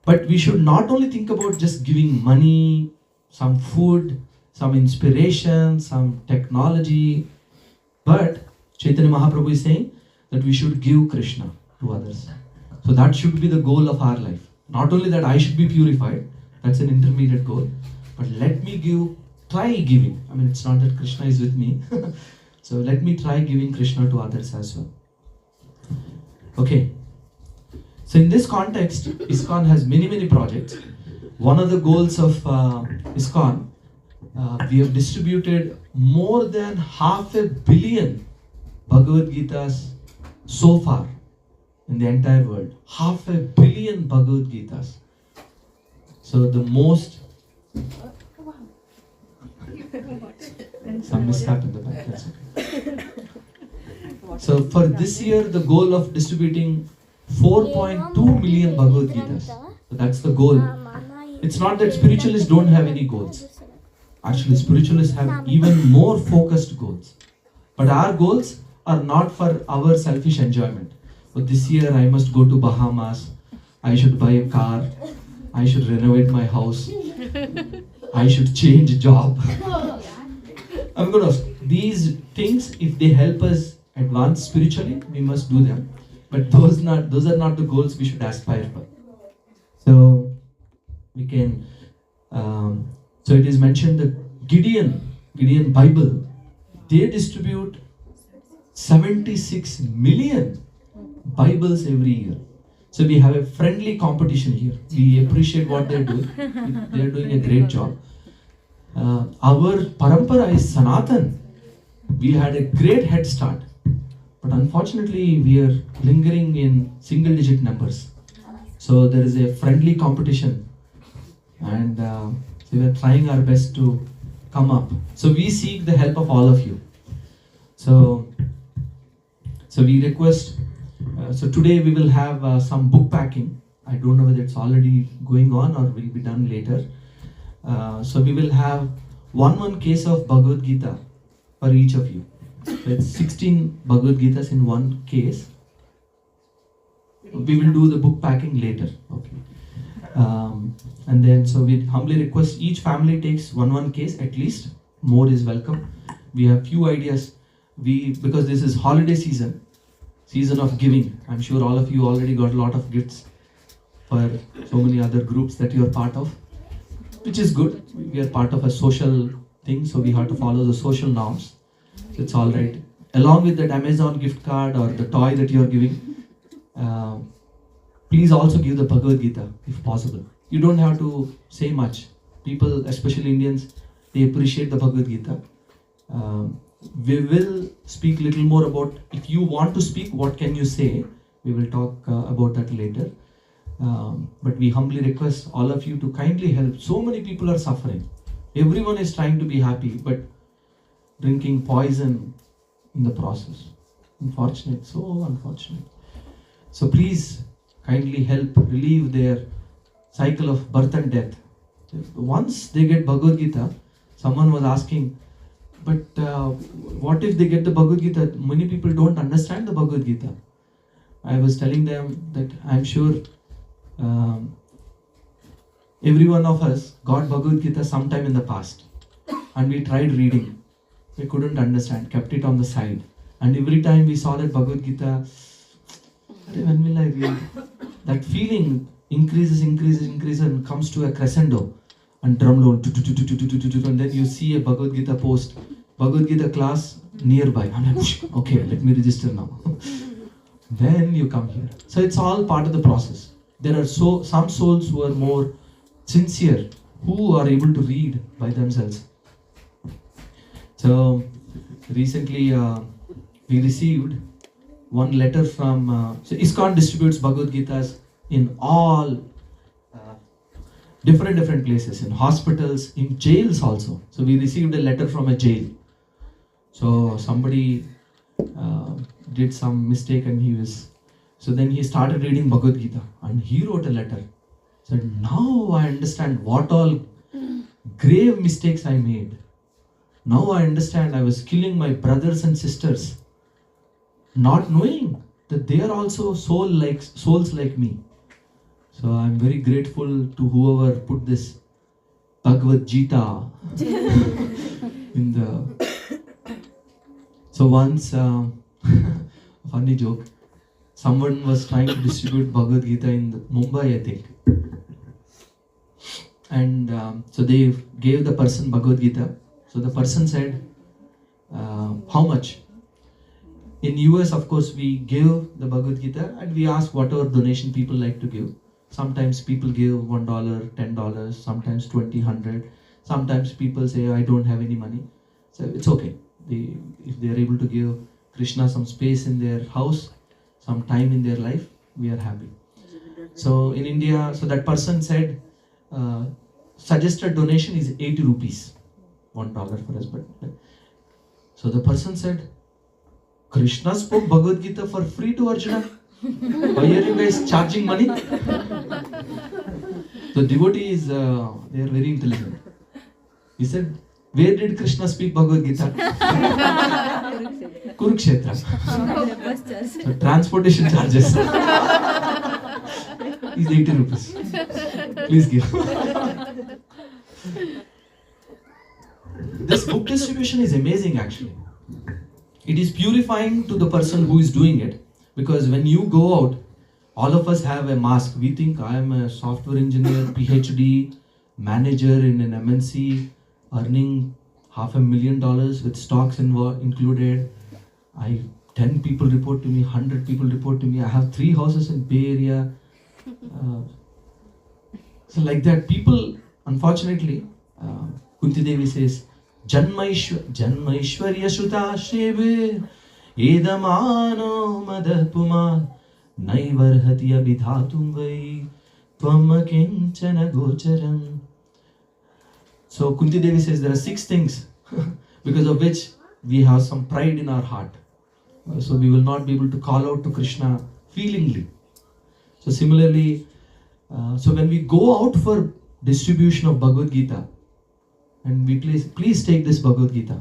But we should not only think about just giving money, some food, some inspiration, some technology, but Chaitanya Mahaprabhu is saying that we should give Krishna to others. So that should be the goal of our life. Not only that I should be purified, that's an intermediate goal, but let me try giving. It's not that Krishna is with me. So let me try giving Krishna to others as well. Okay. So in this context, ISKCON has many projects. One of the goals of ISKCON, we have distributed more than 500 million Bhagavad Gitas so far. in the entire world. 500 billion Bhagavad Gitas. So the most... Some mishap in the back, that's okay. So for this year, the goal of distributing 4.2 million Bhagavad Gitas. So that's the goal. It's not that spiritualists don't have any goals. Actually, spiritualists have even more focused goals. But our goals are not for our selfish enjoyment. So this year I must go to Bahamas, I should buy a car, I should renovate my house, I should change job. I'm going to, these things, if they help us advance spiritually, we must do them. But those are not the goals we should aspire for. So we can, so it is mentioned that Gideon Bible, they distribute 76 million Bibles every year. So we have a friendly competition here. We appreciate what they're doing. They're doing a great job. Our parampara is Sanatan. We had a great head start. But unfortunately, we are lingering in single-digit numbers. So there is a friendly competition. And so we are trying our best to come up. So we seek the help of all of you. So we request, so today we will have some book packing. I don't know whether it's already going on or will be done later. So we will have one case of Bhagavad Gita for each of you. So it's 16 Bhagavad Gitas in one case. We will do the book packing later. Okay. And then so we humbly request each family takes one case at least. More is welcome. We have few ideas. Because this is holiday season of giving. I'm sure all of you already got a lot of gifts for so many other groups that you are part of, which is good. We are part of a social thing, so we have to follow the social norms. So it's all right. Along with that Amazon gift card or the toy that you are giving, please also give the Bhagavad Gita if possible. You don't have to say much. People, especially Indians, they appreciate the Bhagavad Gita. We will speak little more about, if you want to speak, what can you say? We will talk about that later. But we humbly request all of you to kindly help. So many people are suffering. Everyone is trying to be happy, but drinking poison in the process. Unfortunate, so unfortunate. So please kindly help relieve their cycle of birth and death. Once they get Bhagavad Gita, someone was asking, but what if they get the Bhagavad Gita? Many people don't understand the Bhagavad Gita. I was telling them that I'm sure every one of us got Bhagavad Gita sometime in the past. And we tried reading. We couldn't understand, kept it on the side. And every time we saw that Bhagavad Gita, when will I read? That feeling increases and comes to a crescendo. And drum roll, and then you see a Bhagavad Gita post, Bhagavad Gita class nearby. I'm like, okay, let me register now. Then you come here. So it's all part of the process. There are some souls who are more sincere, who are able to read by themselves. So recently we received one letter from, so ISKCON distributes Bhagavad Gitas in all different places, in hospitals, in jails also. So we received a letter from a jail. So somebody did some mistake and so then he started reading Bhagavad Gita and he wrote a letter. Said, now I understand what all grave mistakes I made. Now I understand I was killing my brothers and sisters, not knowing that they are also souls like me. So I'm very grateful to whoever put this Bhagavad Gita in the... So once, funny joke, someone was trying to distribute Bhagavad Gita in Mumbai, I think. And so they gave the person Bhagavad Gita. So the person said, how much? In US, of course, we give the Bhagavad Gita and we ask whatever donation people like to give. Sometimes people give $1, $10, sometimes 20, 100. Sometimes people say, I don't have any money. So it's okay. If they are able to give Krishna some space in their house, some time in their life, we are happy. So in India, so that person said, suggested donation is 80 rupees, $1 for us. But so the person said, Krishna spoke Bhagavad Gita for free to Arjuna. Why are you guys charging money? The devotees, they are very intelligent. He said, where did Krishna speak Bhagavad Gita? Kurukshetra. So transportation charges is 80 rupees. Please give. This book distribution is amazing actually. It is purifying to the person who is doing it, because when you go out, all of us have a mask. We think I am a software engineer, PhD, manager in an MNC, earning $500,000 with stocks included. 10 people report to me, 100 people report to me. I have 3 houses in Bay Area. So like that, people, unfortunately, Kunti Devi says, Janmaishwarya Shuta Sheve Edamano Madapuma Naivarhati Abhidhatum Vai Tvam Kinchana Gocharam. So Kunti Devi says there are 6 things because of which we have some pride in our heart. So we will not be able to call out to Krishna feelingly. So similarly, so when we go out for distribution of Bhagavad Gita, and we please take this Bhagavad Gita,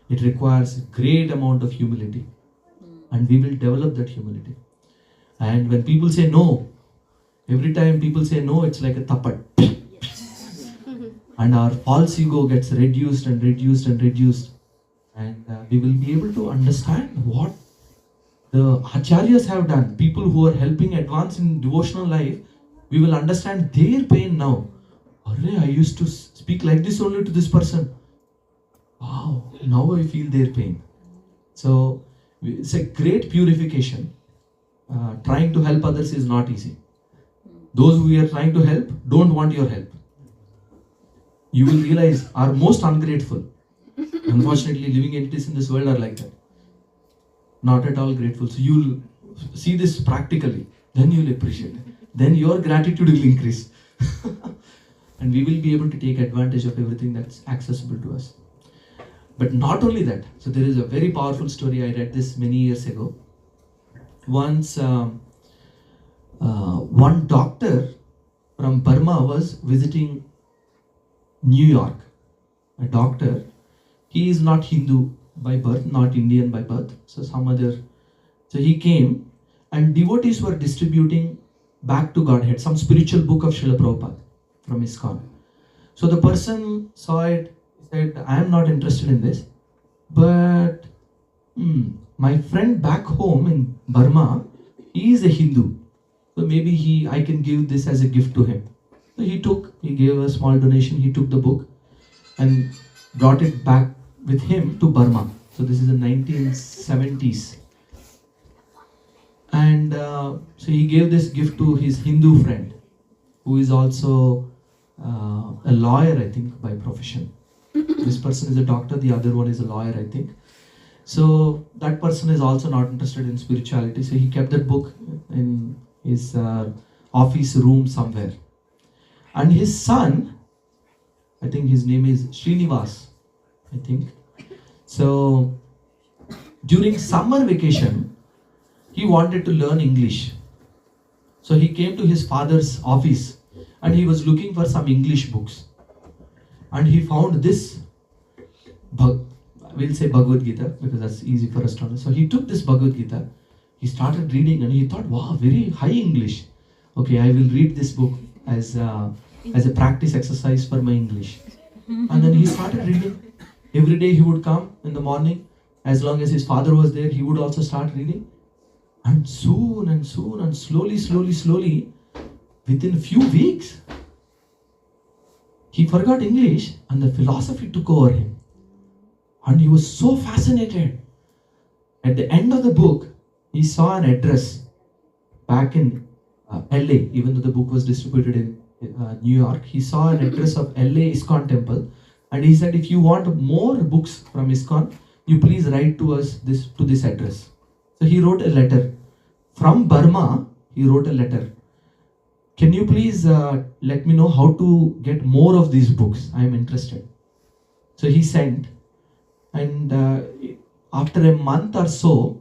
it requires a great amount of humility, and we will develop that humility. And when people say no, every time people say no, it's like a tapat. And our false ego gets reduced and reduced and reduced. And we will be able to understand what the acharyas have done. People who are helping advance in devotional life, we will understand their pain now. Arre, I used to speak like this only to this person. Wow, now I feel their pain. So it's a great purification. Trying to help others is not easy. Those who we are trying to help don't want your help. You will realize are most ungrateful. Unfortunately, living entities in this world are like that. Not at all grateful. So you'll see this practically. Then you'll appreciate it. Then your gratitude will increase. And we will be able to take advantage of everything that's accessible to us. But not only that. So there is a very powerful story. I read this many years ago. Once one doctor from Burma was visiting New York. A doctor. He is not Hindu by birth, not Indian by birth. So some other. So he came and devotees were distributing back to Godhead, some spiritual book of Srila Prabhupada from ISKCON. So the person saw it, said, I am not interested in this, but my friend back home in Burma, he is a Hindu. So maybe I can give this as a gift to him. So he gave a small donation, he took the book and brought it back with him to Burma. So this is in 1970s. And so he gave this gift to his Hindu friend, who is also a lawyer, I think, by profession. This person is a doctor, the other one is a lawyer, I think. So that person is also not interested in spirituality. So he kept that book in his office room somewhere. And his son, I think his name is Srinivas, I think. So during summer vacation, he wanted to learn English. So he came to his father's office and he was looking for some English books. And he found this, we'll say Bhagavad Gita because that's easy for us to understand. So he took this Bhagavad Gita, he started reading and he thought, wow, very high English. Okay, I will read this book as a practice exercise for my English. And then he started reading. Every day he would come in the morning. As long as his father was there, he would also start reading. And soon and slowly, within a few weeks, he forgot English and the philosophy took over him. And he was so fascinated. At the end of the book, he saw an address back in LA, even though the book was distributed in New York. He saw an address of LA ISKCON temple. And he said, if you want more books from ISKCON, you please write to us to this address. So he wrote a letter from Burma he wrote a letter. Can you please let me know how to get more of these books? I am interested. So he sent, and after a month or so,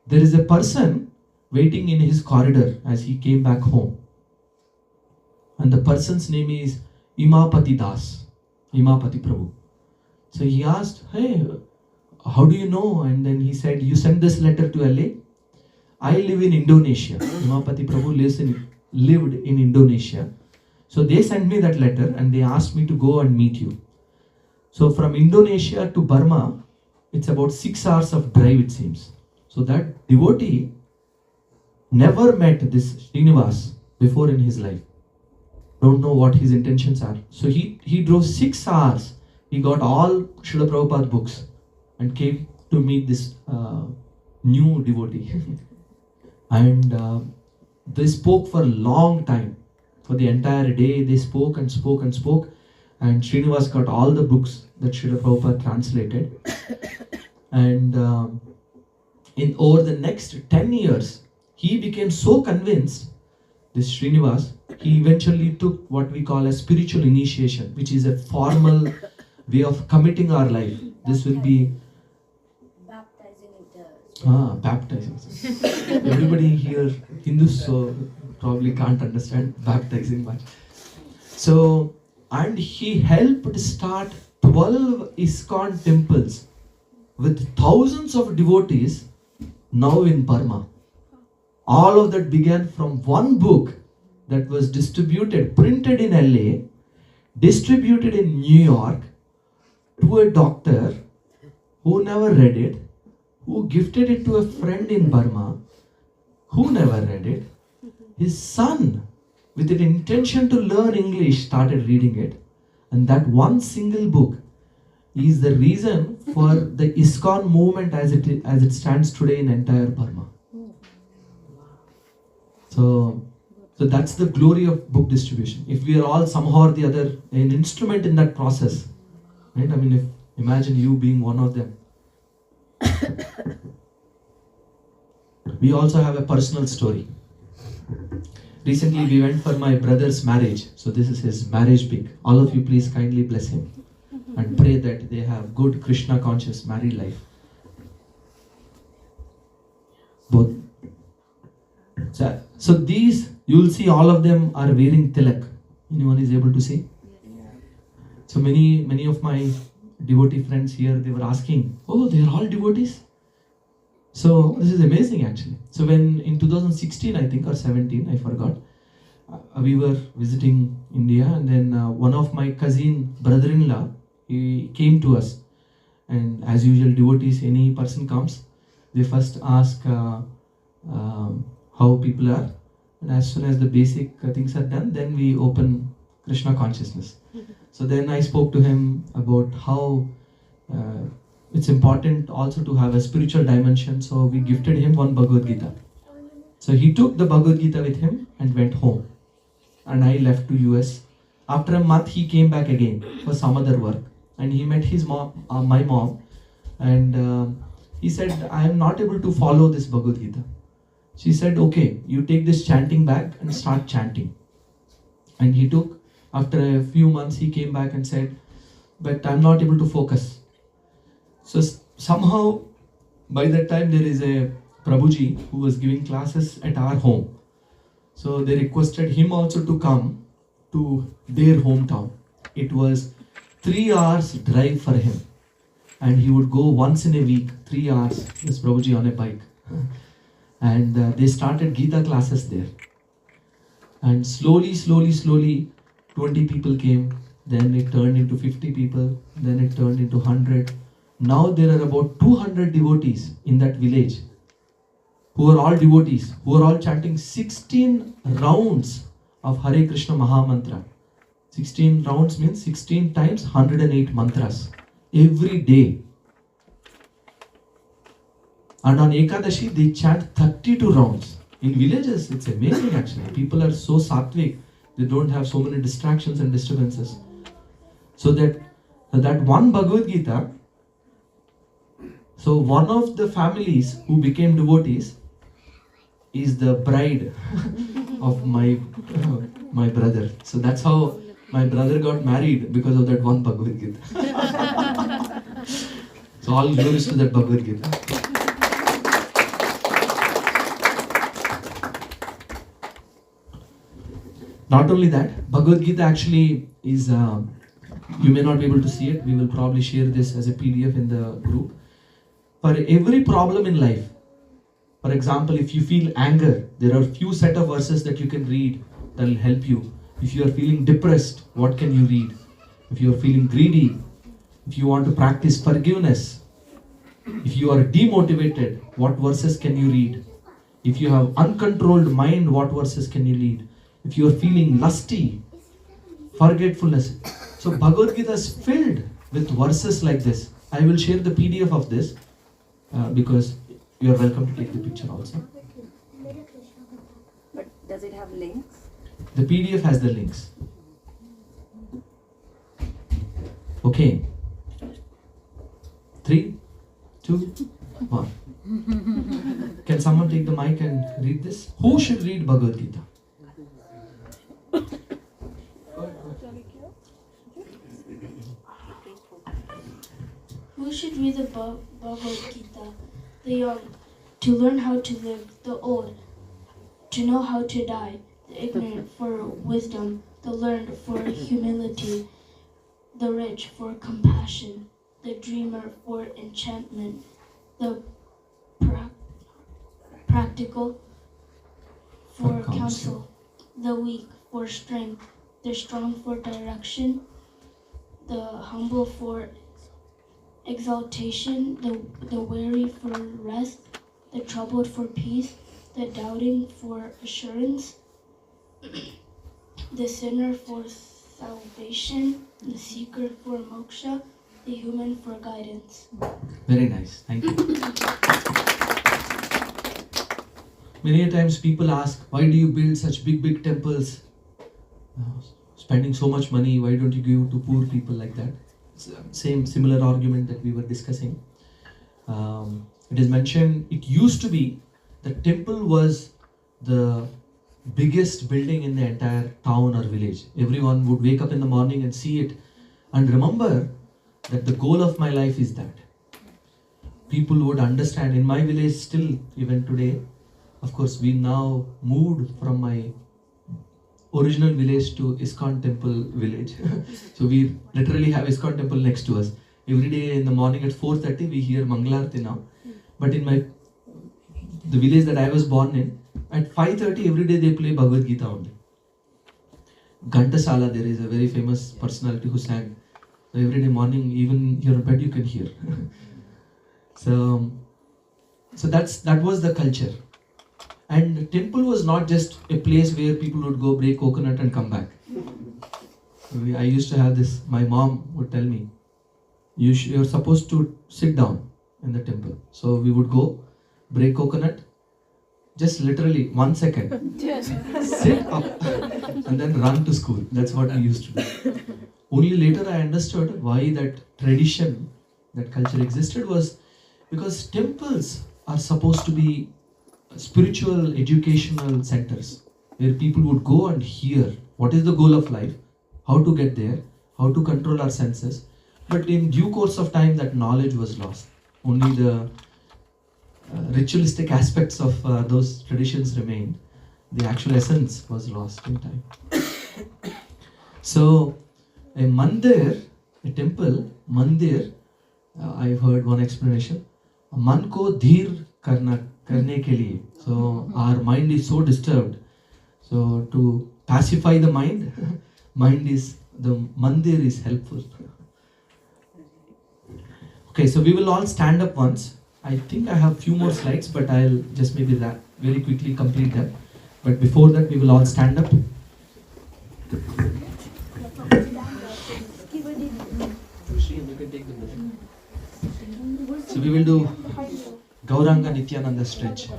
there is a person waiting in his corridor as he came back home. And the person's name is Imapati Das, Imapati Prabhu. So he asked, hey, how do you know? And then he said, you sent this letter to LA? I live in Indonesia. Imapati Prabhu lived in Indonesia. So they sent me that letter and they asked me to go and meet you. So from Indonesia to Burma, it's about 6 hours of drive, it seems. So that devotee never met this Srinivas before in his life. Don't know what his intentions are. So he drove 6 hours. He got all Srila Prabhupada books and came to meet this new devotee. And they spoke for a long time. For the entire day, they spoke and spoke and spoke. And Srinivas got all the books that Srila Prabhupada translated. And in over the next 10 years, he became so convinced, this Srinivas, he eventually took what we call a spiritual initiation, which is a formal way of committing our life. This will be baptizing. Everybody here, Hindus, so probably can't understand baptizing much. So, and he helped start 12 ISKCON temples with thousands of devotees now in Burma. All of that began from one book that was distributed, printed in LA, distributed in New York to a doctor who never read it, who gifted it to a friend in Burma who never read it. His son, with an intention to learn English, started reading it. And that one single book is the reason for the ISKCON movement as it stands today in entire Burma. So that's the glory of book distribution. If we are all somehow or the other an instrument in that process, right? I mean, imagine you being one of them. We also have a personal story. Recently we went for my brother's marriage. So this is his marriage pic. All of you please kindly bless him and pray that they have good Krishna conscious married life. Both. So these, you will see all of them are wearing tilak. Anyone is able to see? So many of my devotee friends here, they were asking, oh, they are all devotees? So this is amazing actually. So when in 2016 I think or 17, I forgot, we were visiting India, and then one of my cousin brother-in-law, he came to us, and as usual devotees, any person comes, they first ask how people are, and as soon as the basic things are done, then we open Krishna consciousness. So then I spoke to him about how it's important also to have a spiritual dimension. So we gifted him one Bhagavad Gita. So he took the Bhagavad Gita with him and went home. And I left to US. After a month, he came back again for some other work. And he met his mom, my mom. And he said, I am not able to follow this Bhagavad Gita. She said, okay, you take this chanting bag and start chanting. And he took, after a few months, he came back and said, but I'm not able to focus. So somehow, by that time, there is a Prabhuji who was giving classes at our home. So they requested him also to come to their hometown. It was 3 hours drive for him. And he would go once in a week, 3 hours, this Prabhuji on a bike. And they started Gita classes there. And slowly, 20 people came. Then it turned into 50 people. Then it turned into 100. Now there are about 200 devotees in that village who are all devotees, who are all chanting 16 rounds of Hare Krishna Maha Mantra. 16 rounds means 16 times 108 mantras every day. And on Ekadashi, they chant 32 rounds. In villages, it's amazing actually. People are so sattvic. They don't have so many distractions and disturbances. So that one Bhagavad Gita, so one of the families who became devotees, is the bride of my brother. So that's how my brother got married, because of that one Bhagavad Gita. So all glories to that Bhagavad Gita. Not only that, Bhagavad Gita actually is, you may not be able to see it, we will probably share this as a PDF in the group. For every problem in life, for example, if you feel anger, there are few set of verses that you can read that will help you. If you are feeling depressed, what can you read? If you are feeling greedy, if you want to practice forgiveness, if you are demotivated, what verses can you read? If you have uncontrolled mind, what verses can you read? If you are feeling lusty, forgetfulness. So Bhagavad Gita is filled with verses like this. I will share the PDF of this because you are welcome to take the picture also. But does it have links? The PDF has the links. Okay. 3, 2, 1. Can someone take the mic and read this? Who should read Bhagavad Gita? Who should read the Bhagavad Gita? The young, to learn how to live. The old, to know how to die. The ignorant for wisdom. The learned for humility. The rich for compassion. The dreamer for enchantment. The practical for counsel. The weak for strength. The strong for direction. The humble for exaltation, the weary for rest, the troubled for peace, the doubting for assurance, the sinner for salvation, the seeker for moksha, the human for guidance. Very nice, thank you. Many a times people ask, why do you build such big temples? Spending so much money, why don't you give to poor people like that? Similar argument that we were discussing. It is mentioned, it used to be, the temple was the biggest building in the entire town or village. Everyone would wake up in the morning and see it and remember that the goal of my life is that. People would understand. In my village still, even today, of course we now moved from my original village to ISKCON temple village. So we literally have ISKCON temple next to us. Every day in the morning at 4:30 we hear Mangalarti now. But in the village that I was born in, at 5:30 every day they play Bhagavad Gita only. Ghantasala, there is a very famous personality who sang. So every day morning, even your bed you can hear. So that was the culture. And temple was not just a place where people would go break coconut and come back. I used to have this, my mom would tell me, you're supposed to sit down in the temple. So we would go, break coconut, just literally 1 second, sit up and then run to school. That's what we used to do. Only later I understood why that tradition, that culture existed was because temples are supposed to be spiritual educational centers where people would go and hear what is the goal of life, how to get there, how to control our senses. But in due course of time that knowledge was lost. Only the ritualistic aspects of those traditions remained. The actual essence was lost in time. So a mandir, a temple, mandir, I've heard one explanation, man ko dheer karne ke liye. So our mind is so disturbed. So to pacify the mind, the mandir is helpful. Okay, so we will all stand up once. I think I have few more slides, but I'll just maybe very quickly complete them. But before that, we will all stand up. So we will do Gauranga Nityananda stretch.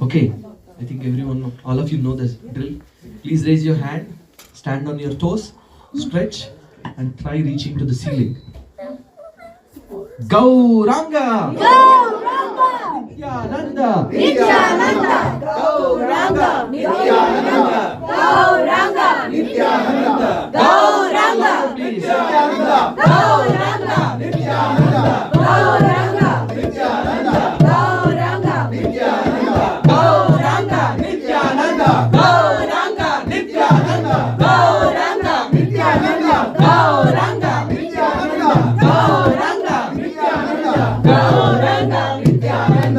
Okay, I think all of you know this drill. Please raise your hand, stand on your toes, stretch, and try reaching to the ceiling. Gauranga! Gauranga! Nityananda. Nityananda. Gauranga. Nityananda. Gauranga. Nityananda. Gauranga. Nityananda. Gauranga. Nityananda. Gauranga. Nityananda. Gauranga. Nityananda. Gauranga. Nityananda. Gauranga. Nityananda. Gauranga. Nityananda. Gauranga. Nityananda. Gauranga. Nityananda. Gauranga. Nityananda.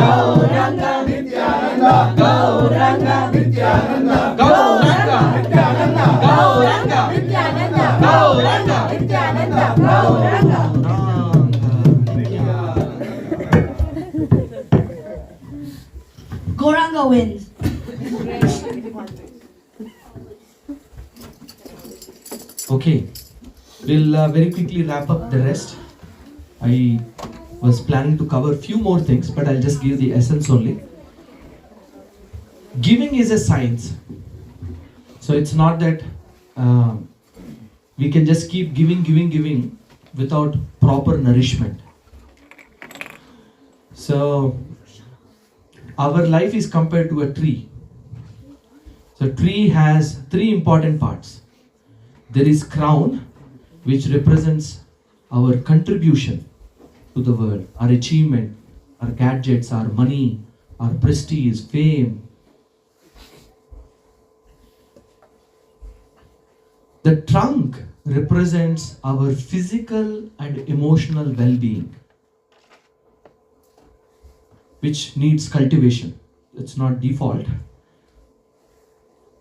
Gauranga. Nityananda. Gauranga. Nityananda. Gauranga. Nityananda. Gauranga. Nityananda. Gauranga. Nityananda. Gauranga. Gauranga wins. Okay, we'll very quickly wrap up the rest. I was planning to cover a few more things, but I'll just give the essence only. Giving is a science. So it's not that we can just keep giving without proper nourishment. So our life is compared to a tree. So a tree has three important parts. There is crown, which represents our contribution to the world, our achievement, our gadgets, our money, our prestige, fame. The trunk represents our physical and emotional well-being, which needs cultivation. It's not default.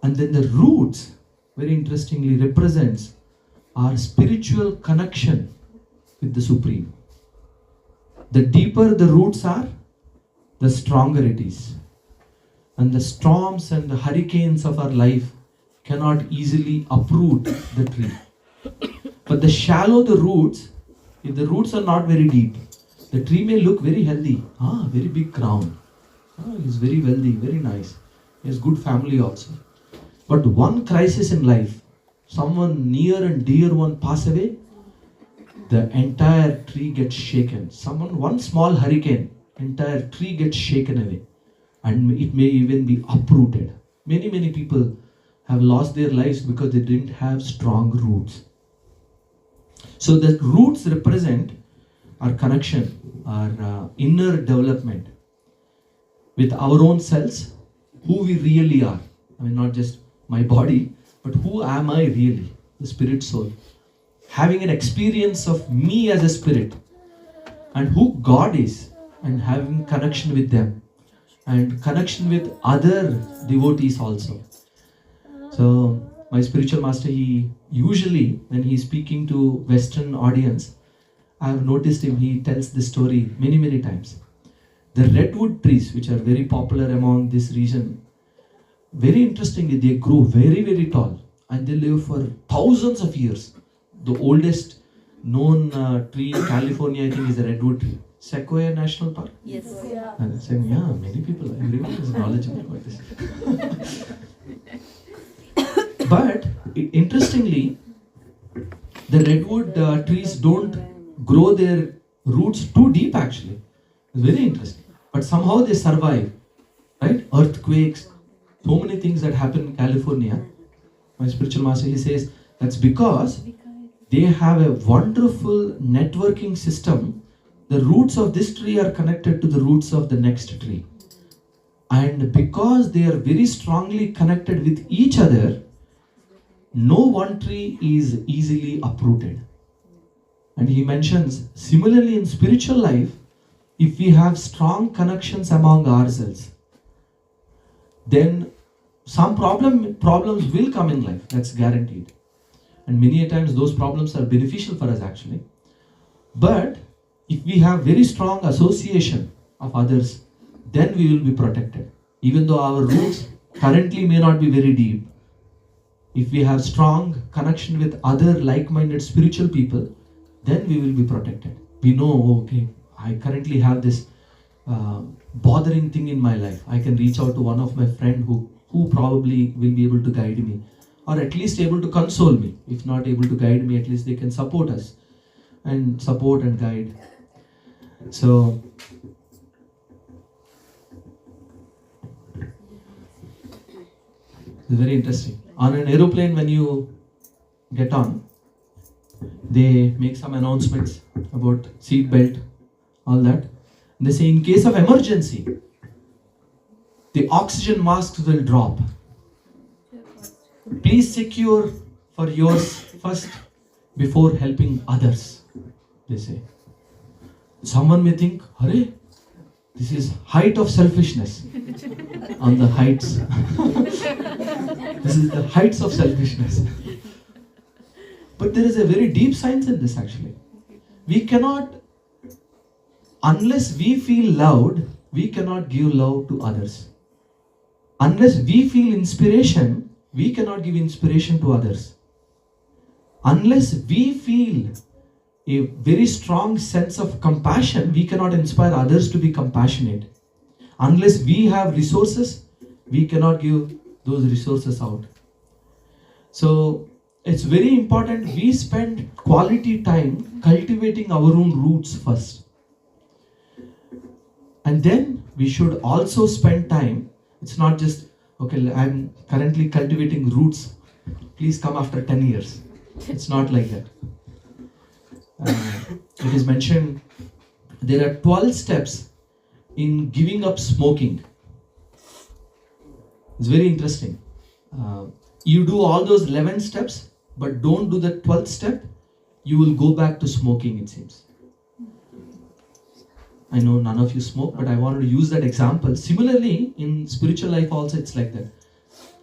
And then the roots, very interestingly, represents our spiritual connection with the Supreme. The deeper the roots are, the stronger it is. And the storms and the hurricanes of our life cannot easily uproot the tree. But the shallow the roots, if the roots are not very deep, the tree may look very healthy. Very big crown. He's very wealthy, very nice. He has good family also. But one crisis in life, someone near and dear one pass away, the entire tree gets shaken. One small hurricane, entire tree gets shaken away. And it may even be uprooted. Many people have lost their lives because they didn't have strong roots. So the roots represent our connection, our inner development with our own selves, who we really are. I mean, not just my body, but who am I really, the spirit soul. Having an experience of me as a spirit and who God is, and having connection with them and connection with other devotees also. So my spiritual master, he usually, when he's speaking to Western audience, I have noticed him, he tells this story many times. The redwood trees, which are very popular among this region, very interestingly, they grow very tall and they live for thousands of years. The oldest known tree in California, I think, is the redwood tree. Sequoia National Park? Yes. Yeah. And I'm saying, yeah, many people, everyone is knowledgeable about this. But interestingly, the redwood trees don't grow their roots too deep actually. It's very interesting. But somehow they survive, right? Earthquakes, so many things that happen in California. My spiritual master, he says, that's because they have a wonderful networking system. The roots of this tree are connected to the roots of the next tree. And because they are very strongly connected with each other, no one tree is easily uprooted. And he mentions, similarly in spiritual life, if we have strong connections among ourselves, then some problems will come in life, that's guaranteed. And many a times those problems are beneficial for us actually. But if we have very strong association of others, then we will be protected. Even though our roots currently may not be very deep, if we have strong connection with other like-minded spiritual people, then we will be protected. We know, okay, I currently have this bothering thing in my life. I can reach out to one of my friends who probably will be able to guide me, or at least able to console me. If not able to guide me, at least they can support us and support and guide. So It's very interesting. On an aeroplane, when you get on, they make some announcements about seat belt, all that. They say in case of emergency, the oxygen masks will drop. Please secure for yours first before helping others, they say. Someone may think, Hare, this is height of selfishness on the heights. This is the heights of selfishness. But there is a very deep science in this actually. We cannot, unless we feel loved, we cannot give love to others. Unless we feel inspiration, we cannot give inspiration to others. Unless we feel a very strong sense of compassion, we cannot inspire others to be compassionate. Unless we have resources, we cannot give those resources out. So it's very important we spend quality time cultivating our own roots first. And then we should also spend time, it's not just, okay, I'm currently cultivating roots, please come after 10 years. It's not like that. It is mentioned there are 12 steps in giving up smoking. It's very interesting. You do all those 11 steps, but don't do the 12th step, you will go back to smoking, it seems. I know none of you smoke, but I wanted to use that example. Similarly, in spiritual life also it's like that.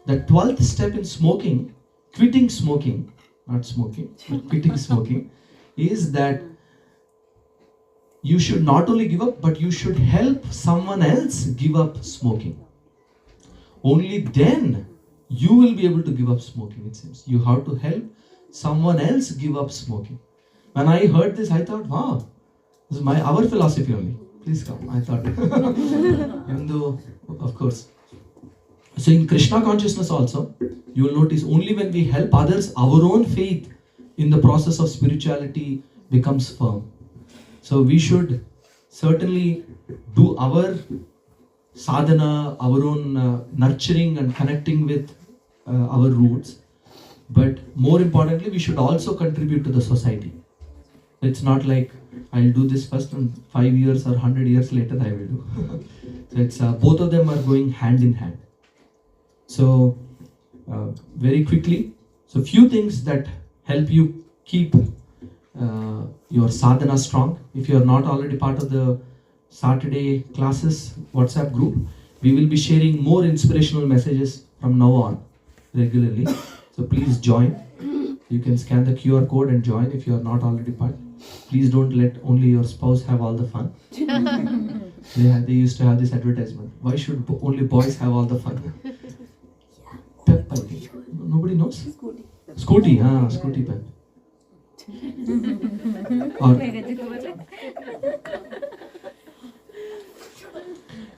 The 12th step in smoking, quitting smoking, not smoking, but quitting smoking, is that you should not only give up, but you should help someone else give up smoking. Only then you will be able to give up smoking, it seems. You have to help someone else give up smoking. When I heard this, I thought, wow, this is our philosophy only. Please come, I thought. Even though, of course. So in Krishna consciousness also, you will notice only when we help others, our own faith in the process of spirituality becomes firm. So we should certainly do our sadhana, our own nurturing and connecting with our roots. But more importantly, we should also contribute to the society. It's not like I'll do this first and 5 years or 100 years later I will do. So it's both of them are going hand in hand. So very quickly, so few things that help you keep your sadhana strong. If you are not already part of the Saturday classes WhatsApp group, we will be sharing more inspirational messages from now on regularly. So please join. You can scan the QR code and join if you are not already part. Please don't let only your spouse have all the fun. They used to have this advertisement. Why should only boys have all the fun? Pep, I think. Nobody knows? Scooty, Scooty Pep.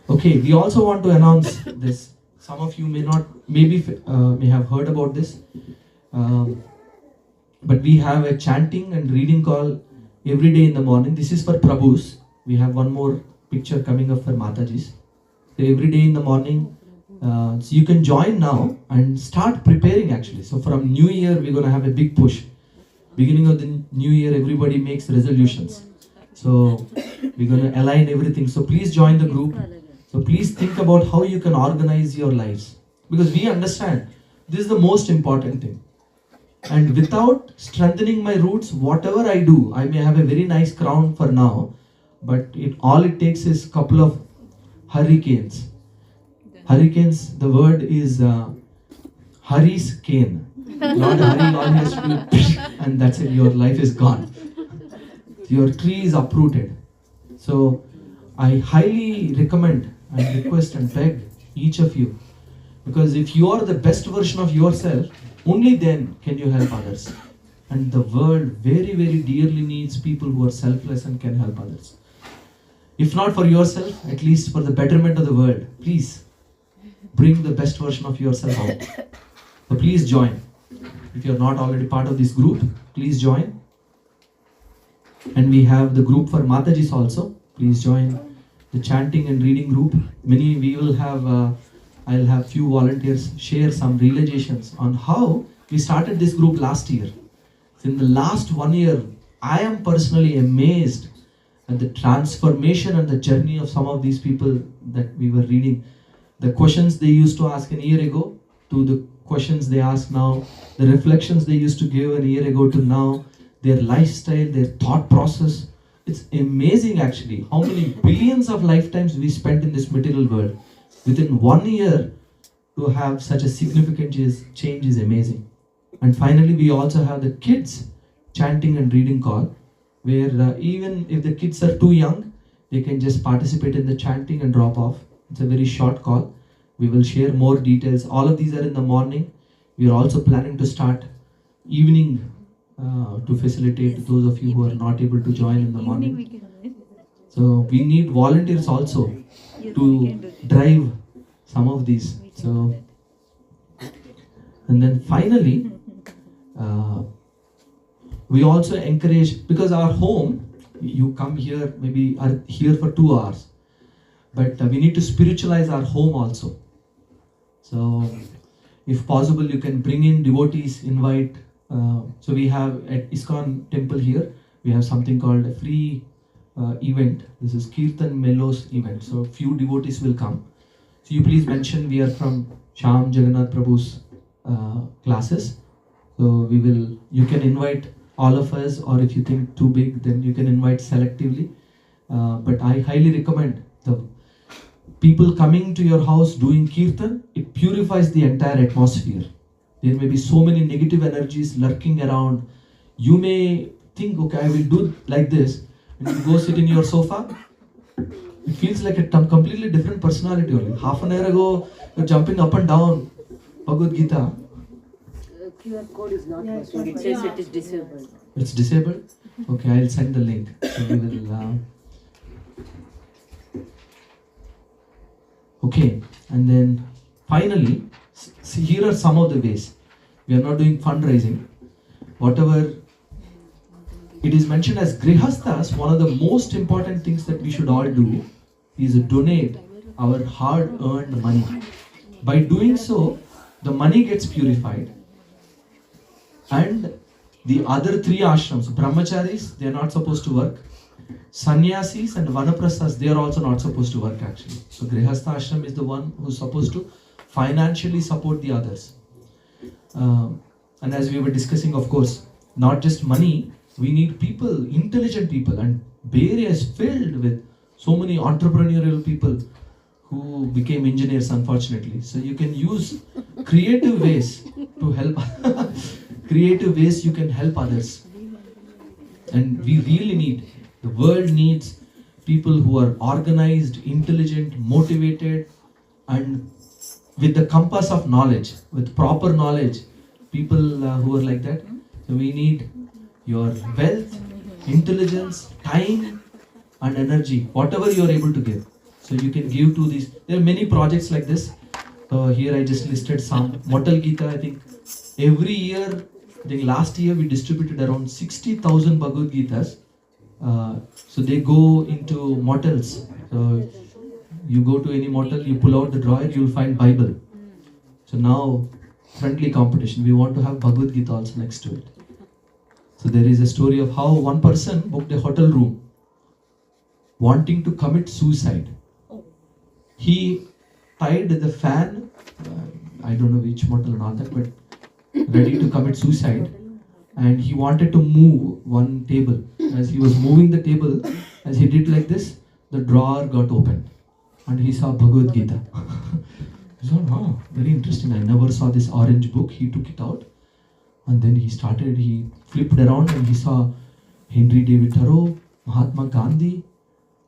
Okay, we also want to announce this. Some of you may not, maybe may have heard about this. But we have a chanting and reading call every day in the morning. This is for Prabhus. We have one more picture coming up for Matajis. So every day in the morning, so you can join now and start preparing actually. So from New Year, we're going to have a big push. Beginning of the New Year, everybody makes resolutions. So we're going to align everything. So please join the group. So please think about how you can organize your lives. Because we understand this is the most important thing. And without strengthening my roots, whatever I do, I may have a very nice crown for now, but all it takes is a couple of hurricanes. Hurricanes, the word is Hari's cane. Lord Hari, all he has to do, and that's it, your life is gone. Your tree is uprooted. So I highly recommend and request and beg each of you, because if you are the best version of yourself, only then can you help others. And the world very, very dearly needs people who are selfless and can help others. If not for yourself, at least for the betterment of the world. Please bring the best version of yourself out. So please join. If you are not already part of this group, please join. And we have the group for Matajis also. Please join the chanting and reading group. We will have I'll have few volunteers share some realizations on how we started this group last year. In the last 1 year, I am personally amazed at the transformation and the journey of some of these people that we were reading. The questions they used to ask a year ago to the questions they ask now, the reflections they used to give a year ago to now, their lifestyle, their thought process. It's amazing actually how many billions of lifetimes we spent in this material world. Within 1 year to have such a significant change is amazing. And finally, we also have the kids chanting and reading call, where even if the kids are too young, they can just participate in the chanting and drop off. It's a very short call. We will share more details. All of these are in the morning. We are also planning to start evening to facilitate those of you who are not able to join in the morning. So we need volunteers also to drive some of these. So, and then finally, we also encourage, because our home, you come here, maybe are here for 2 hours, but we need to spiritualize our home also. So if possible, you can bring in devotees, invite. So we have at ISKCON temple here, we have something called a free event. This is Kirtan Melos event. So few devotees will come. So you please mention we are from Shyam Jagannath Prabhu's classes. So you can invite all of us, or if you think too big, then you can invite selectively. But I highly recommend the people coming to your house doing Kirtan. It purifies the entire atmosphere. There may be so many negative energies lurking around. You may think, okay, I will do like this, and you go sit in your sofa. It feels like a completely different personality only. Half an hour ago, you're jumping up and down Bhagavad Gita. QR code is not working. It says it is disabled. It's disabled? Okay, I'll send the link. So we will. Okay, and then finally, see, here are some of the ways. We are not doing fundraising. Whatever it is mentioned as Grihasthas, one of the most important things that we should all do is donate our hard-earned money. By doing so, the money gets purified. And the other 3 ashrams, brahmacharis, they are not supposed to work. Sannyasis and vanaprasthas, they are also not supposed to work actually. So Grihastha ashram is the one who is supposed to financially support the others. And as we were discussing, of course, not just money, we need people, intelligent people, and Bay Area is filled with so many entrepreneurial people who became engineers, unfortunately. So you can use creative ways to help. Creative ways you can help others. And we really need, the world needs people who are organized, intelligent, motivated, and with the compass of knowledge, with proper knowledge, people who are like that. So we need your wealth, intelligence, time, and energy, whatever you are able to give. So you can give to these. There are many projects like this. Here I just listed some. Motal Gita, I think every year, I think last year we distributed around 60,000 Bhagavad Gitas. So they go into motels. So you go to any motel, you pull out the drawer, you'll find Bible. So now, friendly competition. We want to have Bhagavad Gita also next to it. So there is a story of how one person booked a hotel room wanting to commit suicide. He tied the fan, I don't know which motel and all that, but ready to commit suicide. And he wanted to move one table. As he was moving the table, as he did like this, the drawer got opened. And he saw Bhagavad Gita. He thought, wow, very interesting. I never saw this orange book. He took it out. And then he flipped around and he saw Henry David Thoreau, Mahatma Gandhi.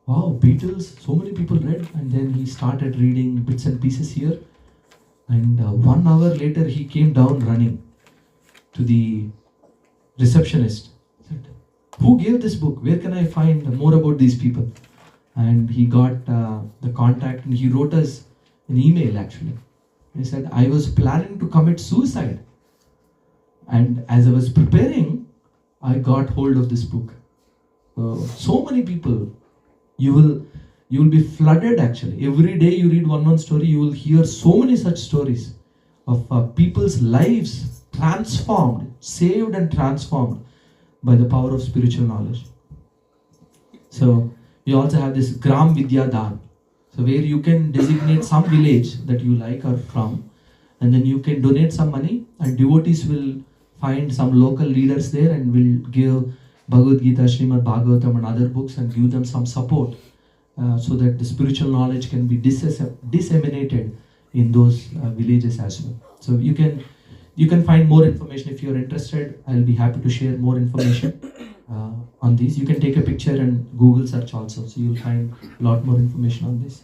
Wow, Beatles, so many people read. And then he started reading bits and pieces here. And 1 hour later, he came down running to the receptionist. He said, who gave this book? Where can I find more about these people? And he got the contact and he wrote us an email actually. He said, I was planning to commit suicide. And as I was preparing, I got hold of this book. So many people, you will be flooded actually. Every day you read one story, you will hear so many such stories of people's lives transformed, saved and transformed by the power of spiritual knowledge. So we also have this Gram Vidya Dan. So where you can designate some village that you like or from, and then you can donate some money, and devotees will find some local leaders there and will give Bhagavad Gita, Srimad Bhagavatam and other books and give them some support so that the spiritual knowledge can be disseminated in those villages as well. So you can find more information if you are interested. I'll be happy to share more information on these. You can take a picture and Google search also, so you'll find a lot more information on this.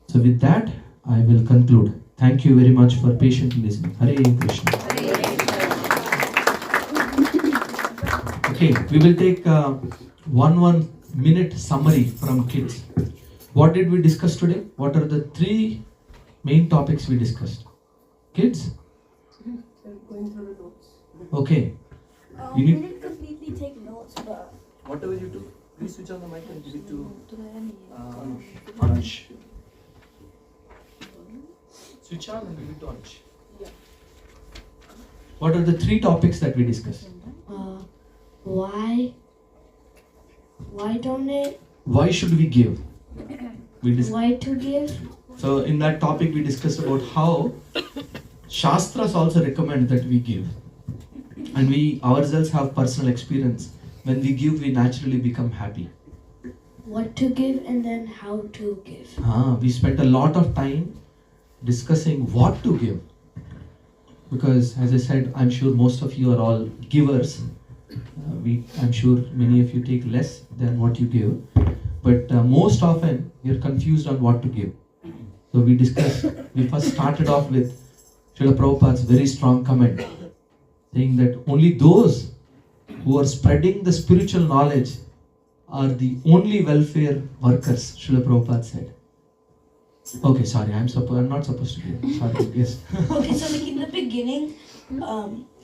So with that, I will conclude. Thank you very much for patiently listening. Hare Krishna. Okay, we will take 1 minute summary from kids. What did we discuss today? What are the 3 main topics we discussed? Kids? Going through the notes. Okay. We didn't completely take notes, but Whatever you do, please switch on the mic and give it to Anush. Switch on and give it to Anush. What are the 3 topics that we discussed? why donate? Why should we give? Why to give? So in that topic we discussed about how Shastras also recommend that we give. And we ourselves have personal experience. When we give, we naturally become happy. What to give and then how to give. We spent a lot of time discussing what to give. Because as I said, I'm sure most of you are all givers. I'm sure many of you take less than what you give. But most often, you're confused on what to give. So we first started off with Srila Prabhupada's very strong comment, saying that only those who are spreading the spiritual knowledge are the only welfare workers, Srila Prabhupada said. Okay, sorry, I'm not supposed to be. Sorry, yes. Okay, so like in the beginning,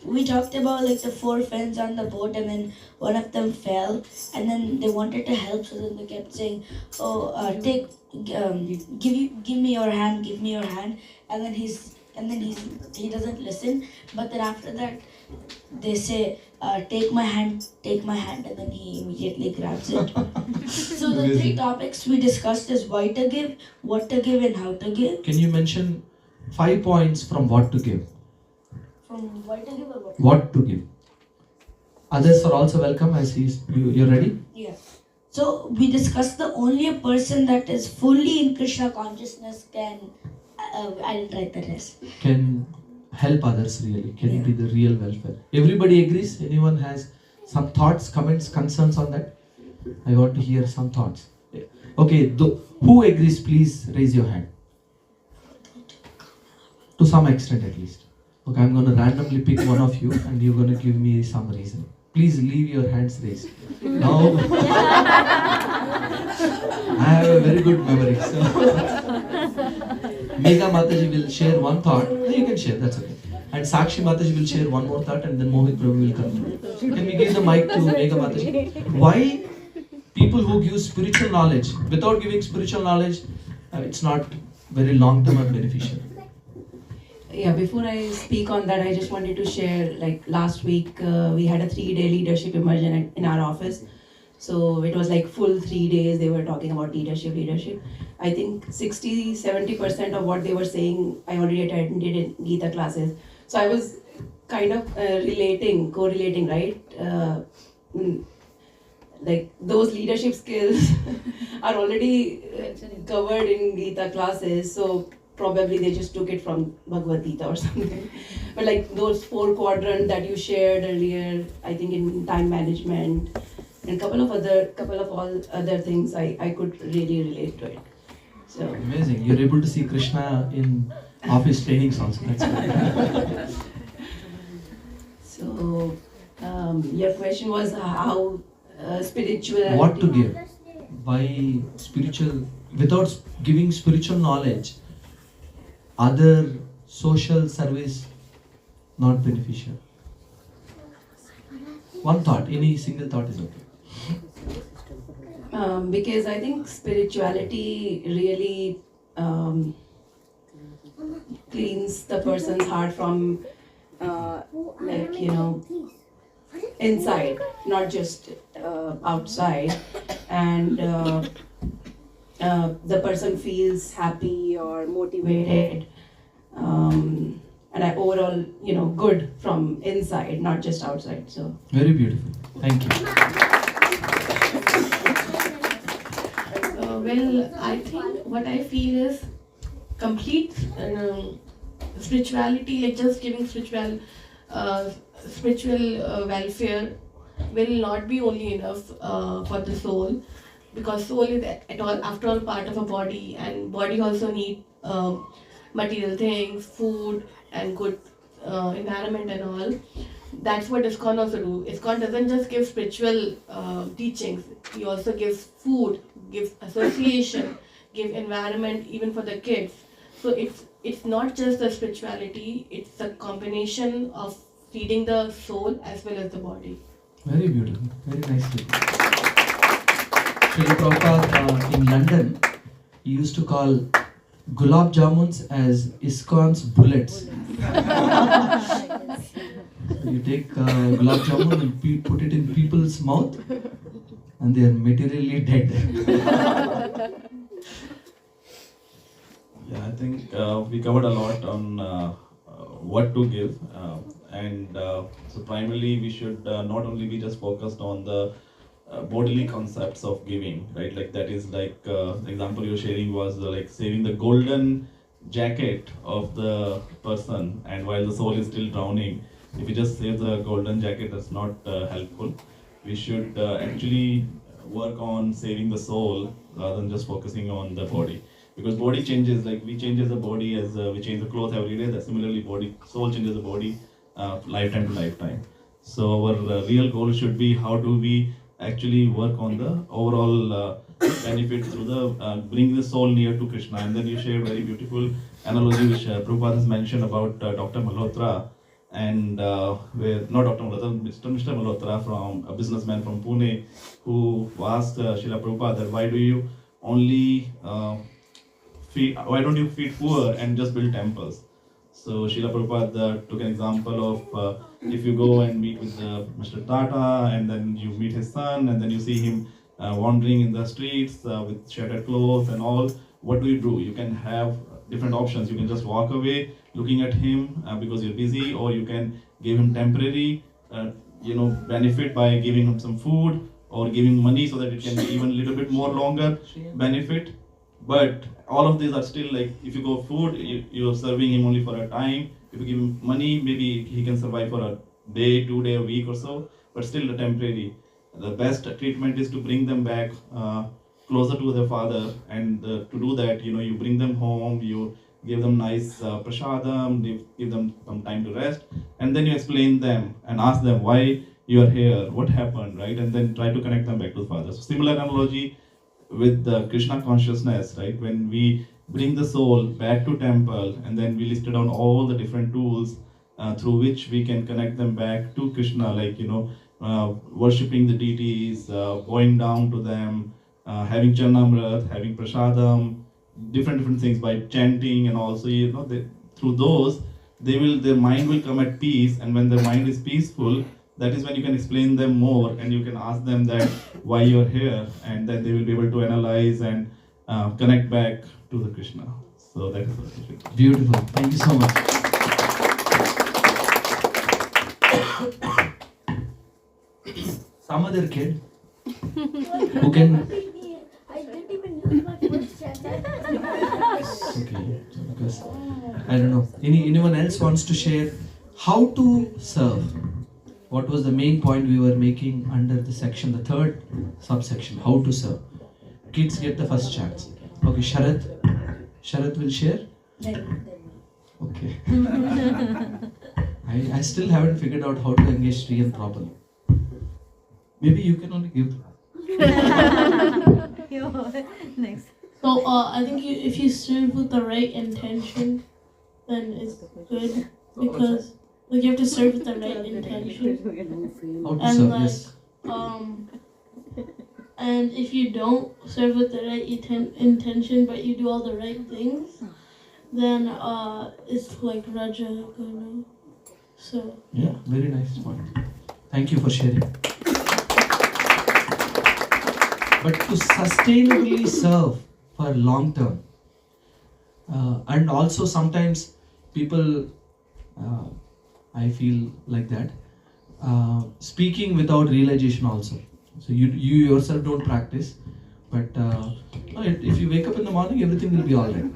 we talked about like the 4 friends on the boat, and then one of them fell, and then they wanted to help, so then they kept saying, give me your hand, give me your hand, and then he doesn't listen, but then after that they say, take my hand, and then he immediately grabs it. So the 3 topics we discussed is why to give, what to give, and how to give. Can you mention 5 points from what to give? From why to give or what? What to give. Others are also welcome as you're ready? Yeah. So we discussed the only a person that is fully in Krishna consciousness can, I'll write the rest. Can help others really, can be the real welfare. Everybody agrees? Anyone has some thoughts, comments, concerns on that? I want to hear some thoughts. Okay, who agrees, please raise your hand. To some extent at least. Okay, I'm going to randomly pick one of you and you're going to give me some reason. Please leave your hands raised. Now, I have a very good memory. So, Megha Mataji will share one thought. No, you can share, that's okay. And Sakshi Mataji will share one more thought, and then Mohit Prabhu will conclude. Can we give the mic to Megha Mataji? Why people who give spiritual knowledge, without giving spiritual knowledge, it's not very long-term and beneficial? Yeah, before I speak on that, I just wanted to share, like last week, we had a 3-day leadership immersion in our office. So it was like full 3 days, they were talking about leadership. I think 60-70% of what they were saying, I already attended in Gita classes. So I was kind of correlating, right? Like those leadership skills are already covered in Gita classes. So probably they just took it from Bhagavad Gita or something. But like those 4 quadrants that you shared earlier, I think in time management and couple of other things, I could really relate to it. So amazing. You're able to see Krishna in office trainings also. That's good. So your question was how spiritual. What to give? By spiritual, without giving spiritual knowledge, other social service not beneficial. One thought, any single thought is okay. Because I think spirituality really cleans the person's heart from inside, not just outside, and the person feels happy or motivated, and overall, good from inside, not just outside. So Very beautiful. Thank you. Well, I think what I feel is complete spirituality, like just giving spiritual welfare will not be only enough for the soul, because soul is after all part of a body, and body also need material things, food and good environment and all. That's what ISKCON also do. ISKCON doesn't just give spiritual teachings, he also gives food, gives association, give environment even for the kids. So it's not just the spirituality, it's a combination of feeding the soul as well as the body. Very beautiful. Very nicely. Srila Prabhupada in London, he used to call gulab jamuns as ISKCON's bullets. You take gulab jamun and put it in people's mouth, and they are materially dead. Yeah, I think we covered a lot on what to give, and so primarily we should not only be just focused on the bodily concepts of giving, right? Like that is like the example you're sharing was like saving the golden jacket of the person, and while the soul is still drowning, if you just save the golden jacket, that's not helpful. We should actually work on saving the soul rather than just focusing on the body. Because body changes, like we changes the body as we change the clothes every day. That similarly, soul changes the body lifetime to lifetime. So our real goal should be how do we actually work on the overall benefit through the bring the soul near to Krishna. And then you shared very beautiful analogy which Prabhupada has mentioned about Dr. Malhotra, and where not Dr. Malhotra, Mr. Malhotra, from a businessman from Pune, who asked Srila Prabhupada that why do you only why don't you feed poor and just build temples? So Srila Prabhupada took an example of if you go and meet with Mr. Tata, and then you meet his son, and then you see him wandering in the streets with shattered clothes and all, what do? You can have different options. You can just walk away looking at him because you're busy, or you can give him temporary benefit by giving him some food or giving money so that it can be even a little bit more longer benefit. But all of these are still like, if you go food, you're serving him only for a time. If you give him money, maybe he can survive for a day, 2 day, a week or so, but still a temporary. The best treatment is to bring them back closer to their father, and to do that, you bring them home, you give them nice prasadam, give them some time to rest, and then you explain them and ask them why you are here, what happened, right? And then try to connect them back to the father. So similar analogy with the Krishna consciousness, right? When we bring the soul back to temple, and then we listed down all the different tools through which we can connect them back to Krishna, like worshipping the deities, going down to them, having Charnamrit, having prasadam, different things by chanting, and also through those their mind will come at peace, and when their mind is peaceful, that is when you can explain them more, and you can ask them that why you're here, and then they will be able to analyze and connect back to the Krishna. So that is what I should. Beautiful. Thank you so much. Some other kid who can. I didn't even use my first chance. Okay, because I don't know. Anyone else wants to share how to serve? What was the main point we were making under the section, the third subsection, how to serve? Kids get the first chance. Okay, Sharat will share? Okay. I still haven't figured out how to engage Sriyan properly. Maybe you can only give. Next. So I think if you serve with the right intention, then it's good, because you have to serve with the right intention. How to and serve, like, yes. And if you don't serve with the right intention, but you do all the right things, then it's like Raja Guna. So Yeah, very nice point. Thank you for sharing. But to sustainably serve for long term, and also sometimes people, I feel like that, speaking without realization also. So you yourself don't practice, but if you wake up in the morning, everything will be all right.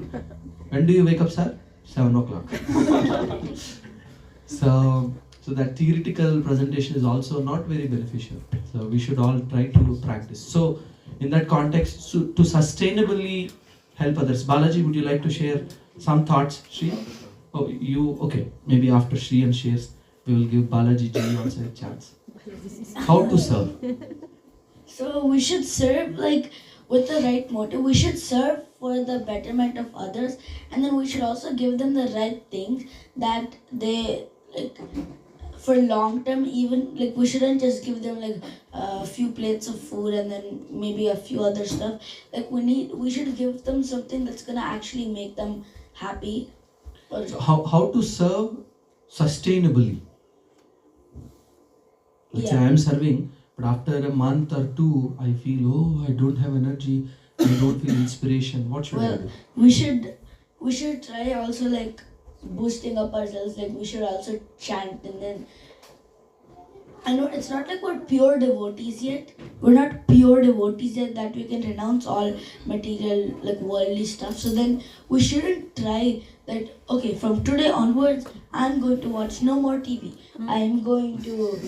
When do you wake up, sir? 7 o'clock. So that theoretical presentation is also not very beneficial. So we should all try to practice. So in that context, to sustainably help others. Balaji, would you like to share some thoughts, Shri? Oh, you, okay. Maybe after Shri and shares, we will give Balaji ji also a chance. How to serve? So we should serve like with the right motive. We should serve for the betterment of others, and then we should also give them the right things that they like for long term. Even like we shouldn't just give them like a few plates of food and then maybe a few other stuff. Like we should give them something that's gonna actually make them happy. So how to serve sustainably? Let's say I am serving, but after a month or two, I feel, oh, I don't have energy, I don't feel inspiration. What should I do? We should try also like boosting up ourselves. Like we should also chant, and then I know it's not like we're pure devotees yet. We're not pure devotees yet that we can renounce all material like worldly stuff. So then we shouldn't try that, okay, from today onwards I'm going to watch no more TV. I'm going to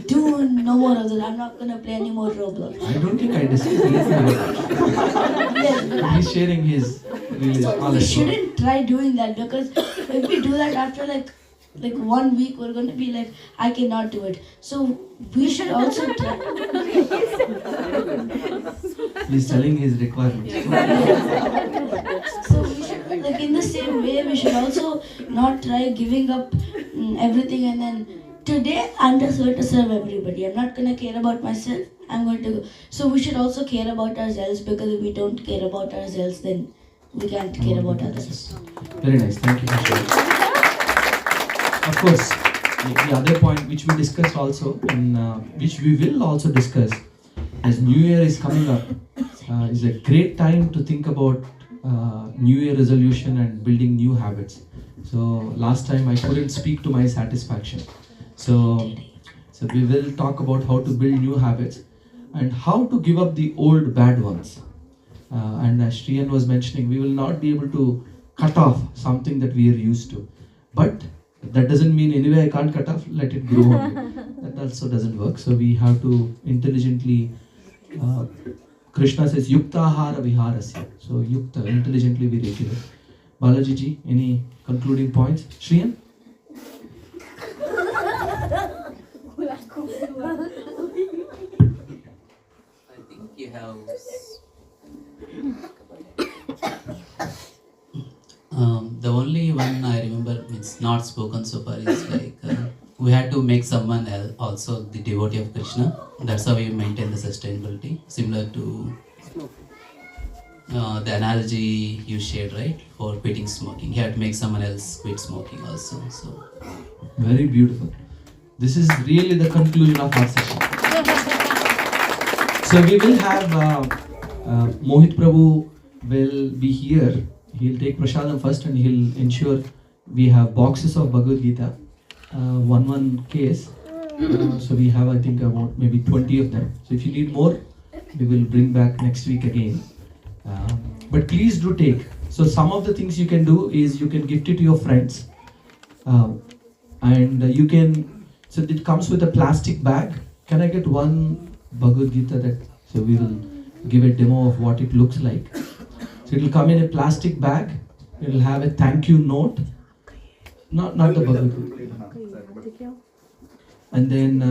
do no more of that. I'm not going to play any more Roblox. I don't think I discussed anything about that. He's sharing his So we shouldn't try doing that, because if we do that after like 1 week, we're going to be like, I cannot do it. So we should also try. He's telling his requirements. So we should, like in the same way, we should also not try giving up everything and then today I'm just going to serve everybody. I'm not going to care about myself. I'm going to go. So we should also care about ourselves, because if we don't care about ourselves, then we can't care about others. Very nice. Thank you for sharing. Of course, the other point which we discussed also, which we will also discuss, as New Year is coming up, is a great time to think about New Year resolution and building new habits. So last time I couldn't speak to my satisfaction. So we will talk about how to build new habits and how to give up the old bad ones. And as Shriyan was mentioning, we will not be able to cut off something that we are used to. But that doesn't mean anyway I can't cut off, let it grow only. That also doesn't work. So we have to intelligently, Krishna says, Yukta Ahara Viharasya. So Yukta, intelligently we regulate. Balaji ji, any concluding points? Shriyan? I think you have. The only one I remember it's not spoken so far is like we had to make someone else also the devotee of Krishna. That's how we maintain the sustainability. Similar to the analogy you shared, right? For quitting smoking, you had to make someone else quit smoking also. So very beautiful. This is really the conclusion of our session. So we will have Mohit Prabhu will be here. He'll take prasadam first and he'll ensure we have boxes of Bhagavad Gita, one case. So we have, I think, about maybe 20 of them. So if you need more, we will bring back next week again. But please do take. So some of the things you can do is you can gift it to your friends. And you can, so it comes with a plastic bag. Can I get one Bhagavad Gita that, so we will give a demo of what it looks like. So it will come in a plastic bag. It will have a thank you note. Not the Bhagavad Gita. And then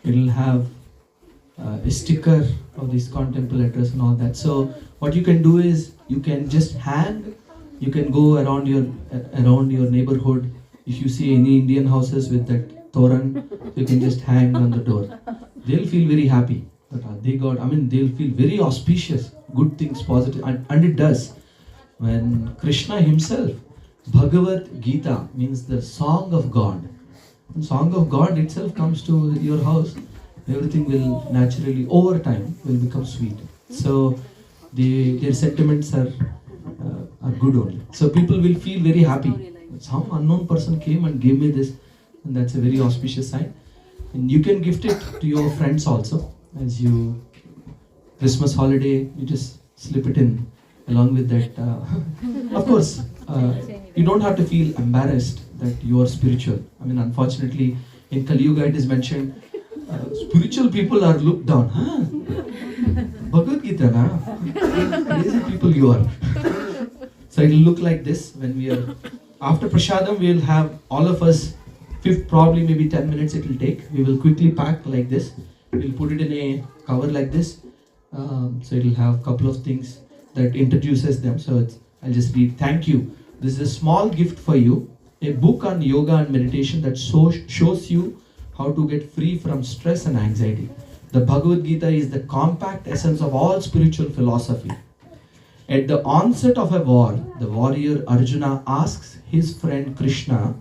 it will have a sticker of this ISKCON address and all that. So what you can do is you can just hang. You can go around your neighborhood. If you see any Indian houses with that Toran, so you can just hang on the door. They'll feel very happy. But they'll feel very auspicious, good things, positive, and it does. When Krishna himself, Bhagavad Gita means the song of God. When song of God itself comes to your house, everything will naturally, over time, will become sweet. So their sentiments are good only. So people will feel very happy. Some unknown person came and gave me this, and that's a very auspicious sign. And you can gift it to your friends also. As you Christmas holiday, you just slip it in along with that. Of course, you don't have to feel embarrassed that you are spiritual. I mean, unfortunately, in Kali Yuga it is mentioned, spiritual people are looked down. Bhagavad Gita, na? Crazy people you are. So it will look like this when we are after Prasadam. We will have all of us. Probably maybe 10 minutes it will take. We will quickly pack like this. We'll put it in a cover like this. So it will have a couple of things that introduces them. So I'll just read. Thank you. This is a small gift for you. A book on yoga and meditation that shows you how to get free from stress and anxiety. The Bhagavad Gita is the compact essence of all spiritual philosophy. At the onset of a war, the warrior Arjuna asks his friend Krishna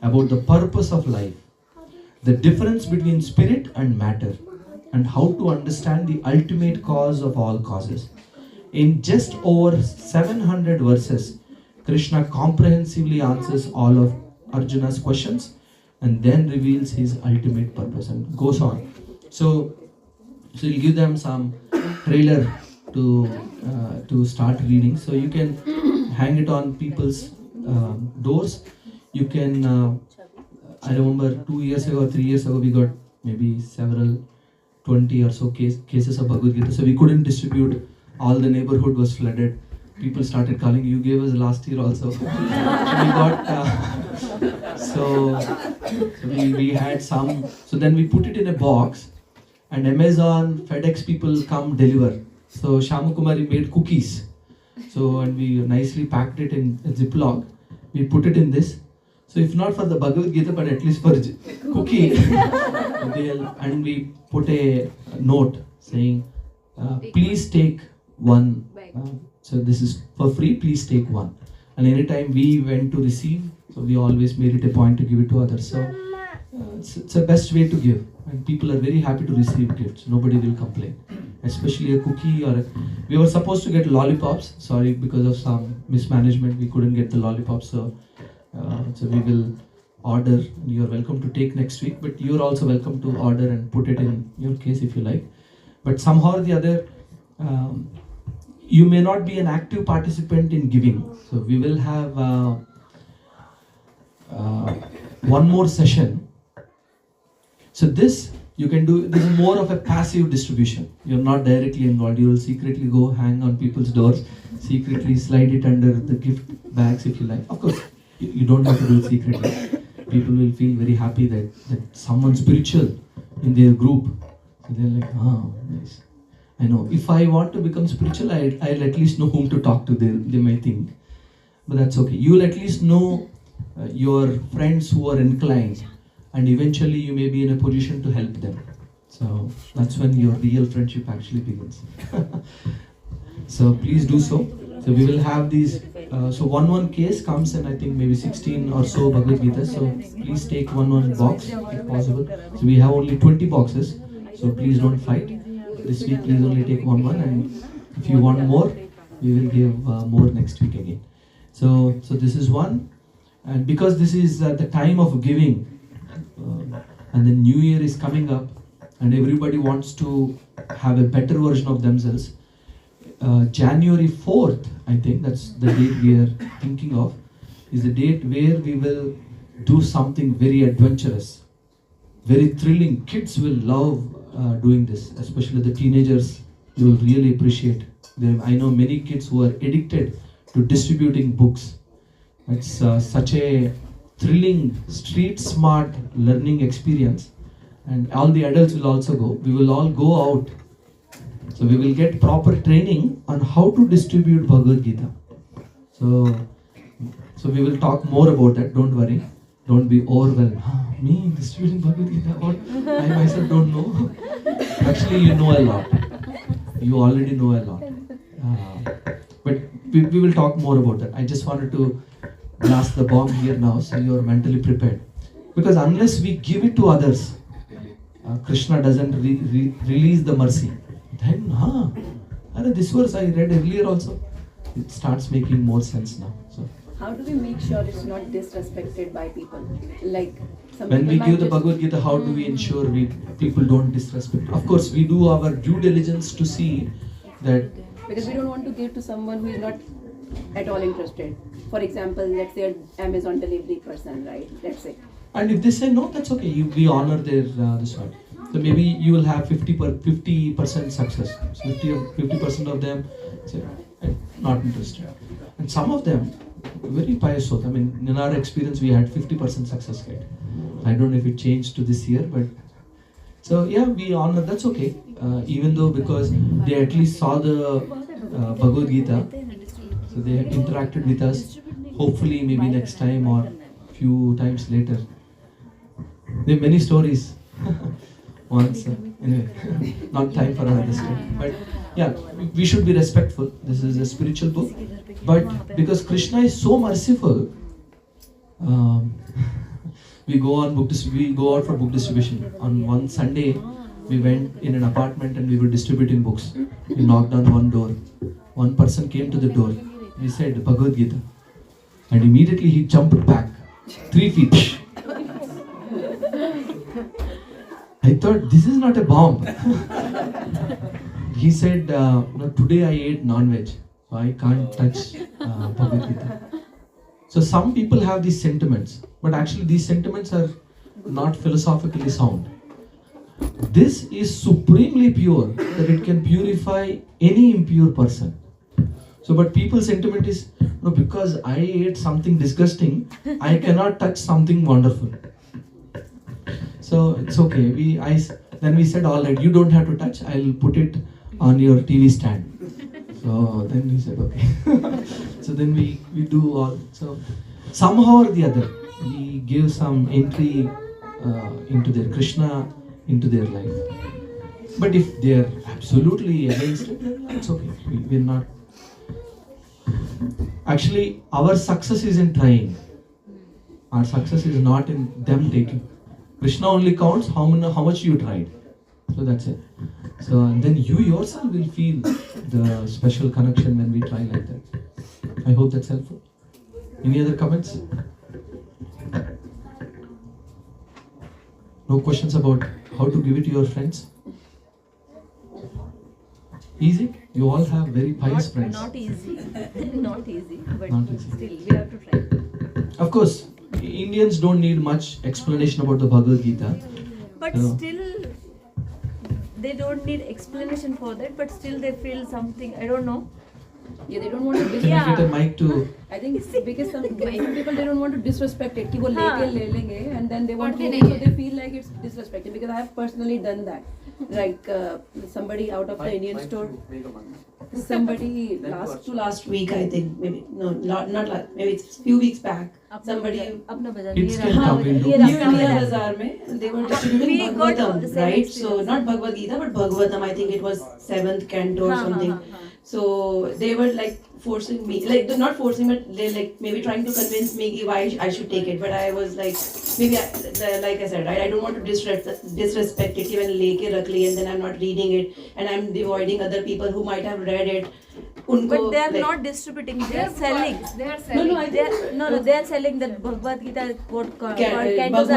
about the purpose of life, the difference between spirit and matter, and how to understand the ultimate cause of all causes. In just over 700 verses, Krishna comprehensively answers all of Arjuna's questions and then reveals his ultimate purpose and goes on. So you'll give them some trailer to start reading. So you can hang it on people's doors. You can, I remember 2 years ago or 3 years ago, we got maybe 20 or so cases of Bhagavad Gita. So we couldn't distribute. All the neighborhood was flooded. People started calling, you gave us last year also. So we got, so we had some. So then we put it in a box and Amazon, FedEx people come deliver. So Shamu Kumari made cookies. So, and we nicely packed it in a Ziploc. We put it in this. So if not for the Bhagavad Gita, but at least for cookie, and we put a note saying, please take one. So this is for free, please take one. And anytime we went to receive, so we always made it a point to give it to others. So it's a best way to give. And people are very happy to receive gifts. Nobody will complain. Especially a cookie or we were supposed to get lollipops. Sorry, because of some mismanagement, we couldn't get the lollipops. So we will order. You're welcome to take next week, but you're also welcome to order and put it in your case if you like. But somehow or the other, you may not be an active participant in giving. So we will have one more session. So this you can do. This is more of a passive distribution. You're not directly involved. You will secretly go hang on people's doors, secretly slide it under the gift bags if you like. Of course, you don't have to do it secretly. People will feel very happy that someone spiritual in their group. So they're like, oh, nice. I know. If I want to become spiritual, I'll at least know whom to talk to. They may think. But that's okay. You will at least know your friends who are inclined. And eventually you may be in a position to help them. So that's when your real friendship actually begins. So please do so. So we will have these. So one case comes in, I think maybe 16 or so Bhagavad Gita. So please take one box if possible. So we have only 20 boxes. So please don't fight. This week please only take one, and if you want more, we will give more next week again. So this is one, and because this is the time of giving. And the new year is coming up and everybody wants to have a better version of themselves. January 4th, I think that's the date we are thinking of, is the date where we will do something very adventurous, very thrilling. Kids will love doing this, especially the teenagers. You will really appreciate them. I know many kids who are addicted to distributing books. It's such a thrilling, street smart learning experience, and all the adults will also go. We will all go out. So we will get proper training on how to distribute Bhagavad Gita. So we will talk more about that, don't worry. don't be overwhelmed. Me distributing Bhagavad Gita, what? I myself don't know. Actually, you know a lot. You already know a lot. But we will talk more about that. I just wanted to blast the bomb here now, so you are mentally prepared. Because unless we give it to others, Krishna doesn't release the mercy. Then, this verse I read earlier also. It starts making more sense now. So, how do we make sure it's not disrespected by people? Like when we give the Bhagavad Gita, how do we ensure people don't disrespect? Of course, we do our due diligence to see that. Because we don't want to give to someone who is not at all interested. For example, let's say an Amazon delivery person, right? Let's say. And if they say no, that's okay. We honor their this one. So maybe you will have 50% success. So 50% of them say not interested, and some of them very pious soul. I mean, in our experience, we had 50% success rate. I don't know if it changed to this year, but so yeah, we honor. That's okay. Even though because they at least saw the Bhagavad Gita, so they interacted with us. Hopefully, maybe next time or few times later. There are many stories. Once, anyway, not time for another story. But yeah, we should be respectful. This is a spiritual book. But because Krishna is so merciful, we go out for book distribution. On one Sunday, we went in an apartment and we were distributing books. We knocked on one door. One person came to the door. We said Bhagavad Gita, and immediately he jumped back 3 feet. I thought, this is not a bomb. He said, no, today I ate non-veg, so I can't touch Bhagavad Gita. So some people have these sentiments, but actually these sentiments are not philosophically sound. This is supremely pure, that it can purify any impure person. So, but people's sentiment is, no, because I ate something disgusting, I cannot touch something wonderful. So it's okay. Then we said, all right, you don't have to touch. I'll put it on your TV stand. So then we said, okay. So then we do all. So somehow or the other, we give some entry into their Krishna, into their life. But if they are absolutely against it, then it's okay. We're not. Actually, our success is in trying. Our success is not in them taking. Krishna only counts how much you tried. So that's it. So and then you yourself will feel the special connection when we try like that. I hope that's helpful. Any other comments? No questions about how to give it to your friends? Easy? You all have very pious friends. Not easy. Not easy. But Not easy. still, we have to try. Of course, Indians don't need much explanation about the Bhagavad Gita. But still, they don't need explanation for that. But still, they feel something. I don't know. Yeah, they don't want to. Can you get a mic to? I think it's because some people they don't want to disrespect it. कि वो ले लेंगे and then they want to. So they feel like it's disrespected because I have personally done that. Like somebody out of the Indian store. Somebody last week, I think, maybe no, not last, maybe it's few weeks back. Somebody Kids can come into New Bazaar mein, they were distributing Bhagavatam, right? So not Bhagavad Gita, but Bhagavatam. I think it was 7th canto or something. So they were like forcing me, like not forcing, but they like maybe trying to convince me why I should take it. But I was like, maybe like I said, right? I don't want to disrespect it. Even leke rakh li, and then I'm not reading it, and I'm avoiding other people who might have read it. But they are not distributing. They are selling. They are selling. They are selling that Bhagavad Gita cantos.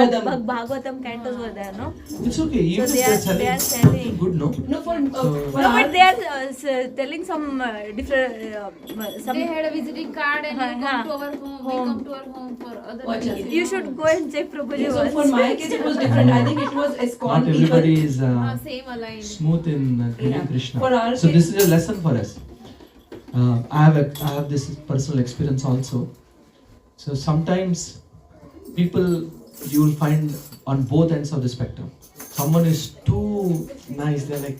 Bhagavatam cantos were there, no? It's okay. Even So if they are selling. good, no? No, for No, but they are telling some different. Some They had a visiting card and you come to our home. We come to our home for other people. You should go and check Prabhuji. So for my case, it was different. I think it was ISKCON Not people. everybody is Same aligned. smooth in giving Krishna. For our So case- this is a lesson for us. I have this personal experience also. So sometimes people you will find on both ends of the spectrum. Someone is too nice. They're like,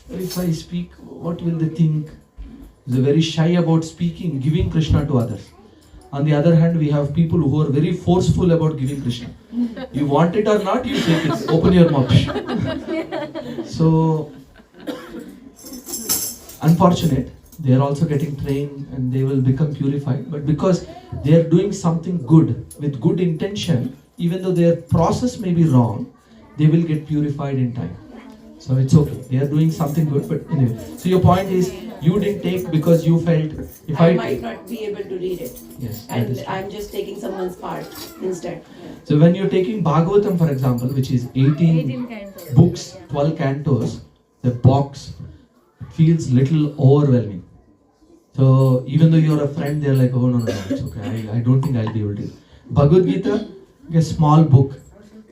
if I speak, what will they think? They're very shy about speaking, giving Krishna to others. On the other hand, we have people who are very forceful about giving Krishna. You want it or not, you take it. Open your mouth. So, unfortunate, they are also getting trained and they will become purified. But because they are doing something good with good intention, even though their process may be wrong, they will get purified in time. So it's okay. They are doing something good. But anyway, so your point is you didn't take because you felt if I might not be able to read it. Yes. And I'm just taking someone's part instead. So when you're taking Bhagavatam, for example, which is 18 books, 12 cantos, the box feels little overwhelming. So even though you're a friend, they're like, oh no, it's okay. I don't think I'll be able to. Bhagavad Gita, a small book.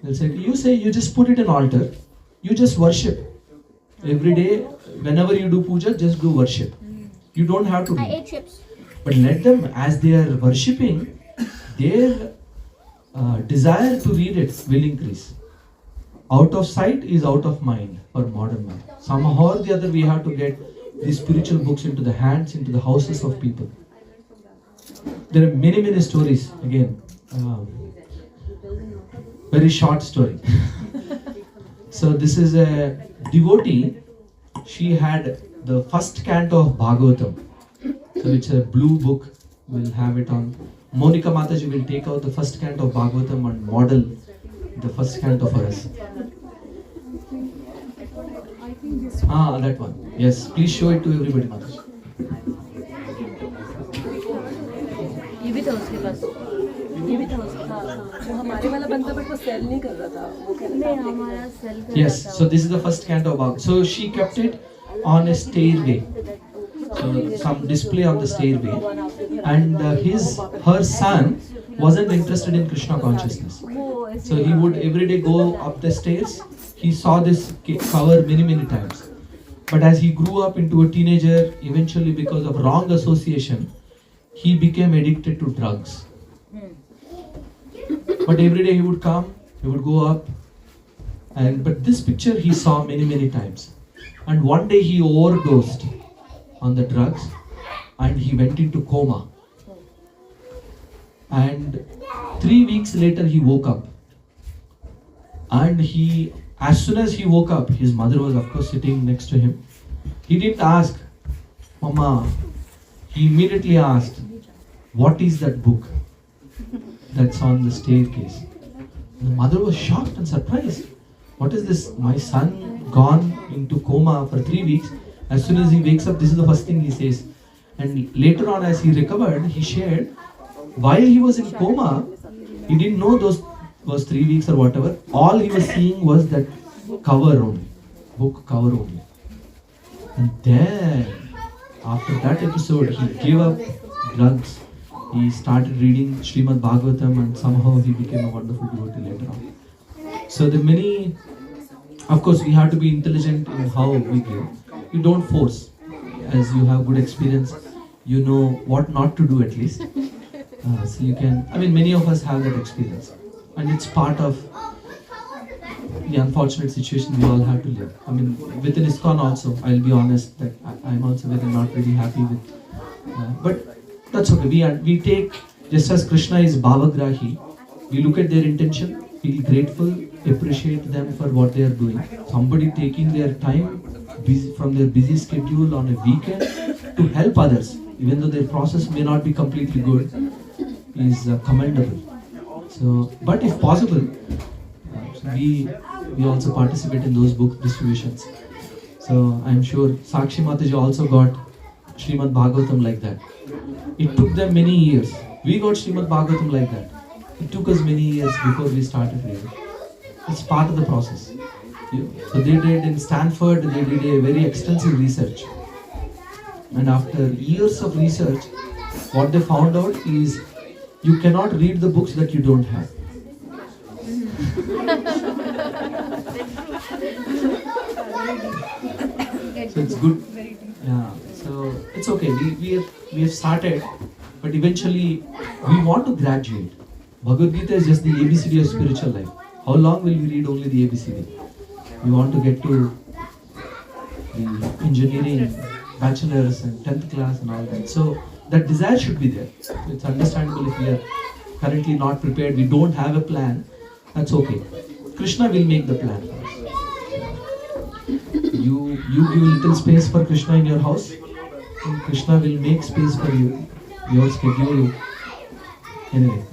They'll say, you just put it in altar. You just worship. Every day, whenever you do puja, just do worship. You don't have to read. I ate chips. But let them, as they are worshipping, their desire to read it will increase. Out of sight is out of mind for modern man. Somehow or the other, we have to get these spiritual books into the hands, into the houses of people. There are many stories. Again, very short story. So this is a devotee. She had the first canto of Bhagavatam. So it's a blue book. We'll have it on. Monica Mataji will take out the first canto of Bhagavatam and model the first canto for us. That one. Yes, please show it to everybody, Mataji. Yes, so this is the first canto of Bhagavatam. So she kept it on a stairway. So some display on the stairway. And her son wasn't interested in Krishna consciousness. So he would every day go up the stairs. He saw this cover many times. But as he grew up into a teenager, eventually because of wrong association, he became addicted to drugs. But every day he would come, he would go up, but this picture he saw many times. And one day he overdosed on the drugs and he went into coma. And 3 weeks later he woke up. And as soon as he woke up, his mother was of course sitting next to him. He didn't ask, Mama. He immediately asked, what is that book that's on the staircase? The mother was shocked and surprised. What is this? My son gone into coma for 3 weeks. As soon as he wakes up, this is the first thing he says. And later on, as he recovered, he shared, while he was in coma, he didn't know those was 3 weeks or whatever. All he was seeing was that cover only, book cover only. And then, after that episode, he gave up drugs. He started reading Srimad Bhagavatam and somehow he became a wonderful devotee later on. So of course we have to be intelligent in how we give. You don't force. As you have good experience, you know what not to do at least. So you can, many of us have that experience. And it's part of the unfortunate situation we all have to live. Within ISKCON also, I'll be honest that I'm also not really happy with. But that's okay. We take, just as Krishna is Bhavagrahi, we look at their intention, feel grateful, appreciate them for what they are doing. Somebody taking their time from their busy schedule on a weekend to help others, even though their process may not be completely good, is commendable. So, but if possible, we also participate in those book distributions. So I'm sure Sakshi Mataji also got Srimad Bhagavatam like that. It took them many years. We got Srimad Bhagavatam like that. It took us many years before we started reading. It's part of the process. So they did in Stanford, they did a very extensive research. And after years of research, what they found out is you cannot read the books that you don't have. So it's good. Yeah. So it's okay. We have started, but eventually we want to graduate. Bhagavad Gita is just the ABCD of spiritual life. How long will we read only the ABCD? We want to get to the engineering, bachelor's and 10th class and all that. So that desire should be there. It's understandable if we are currently not prepared, we don't have a plan, that's okay. Krishna will make the plan for us. You give little space for Krishna in your house, and Krishna will make space for you, your schedule. Anyway,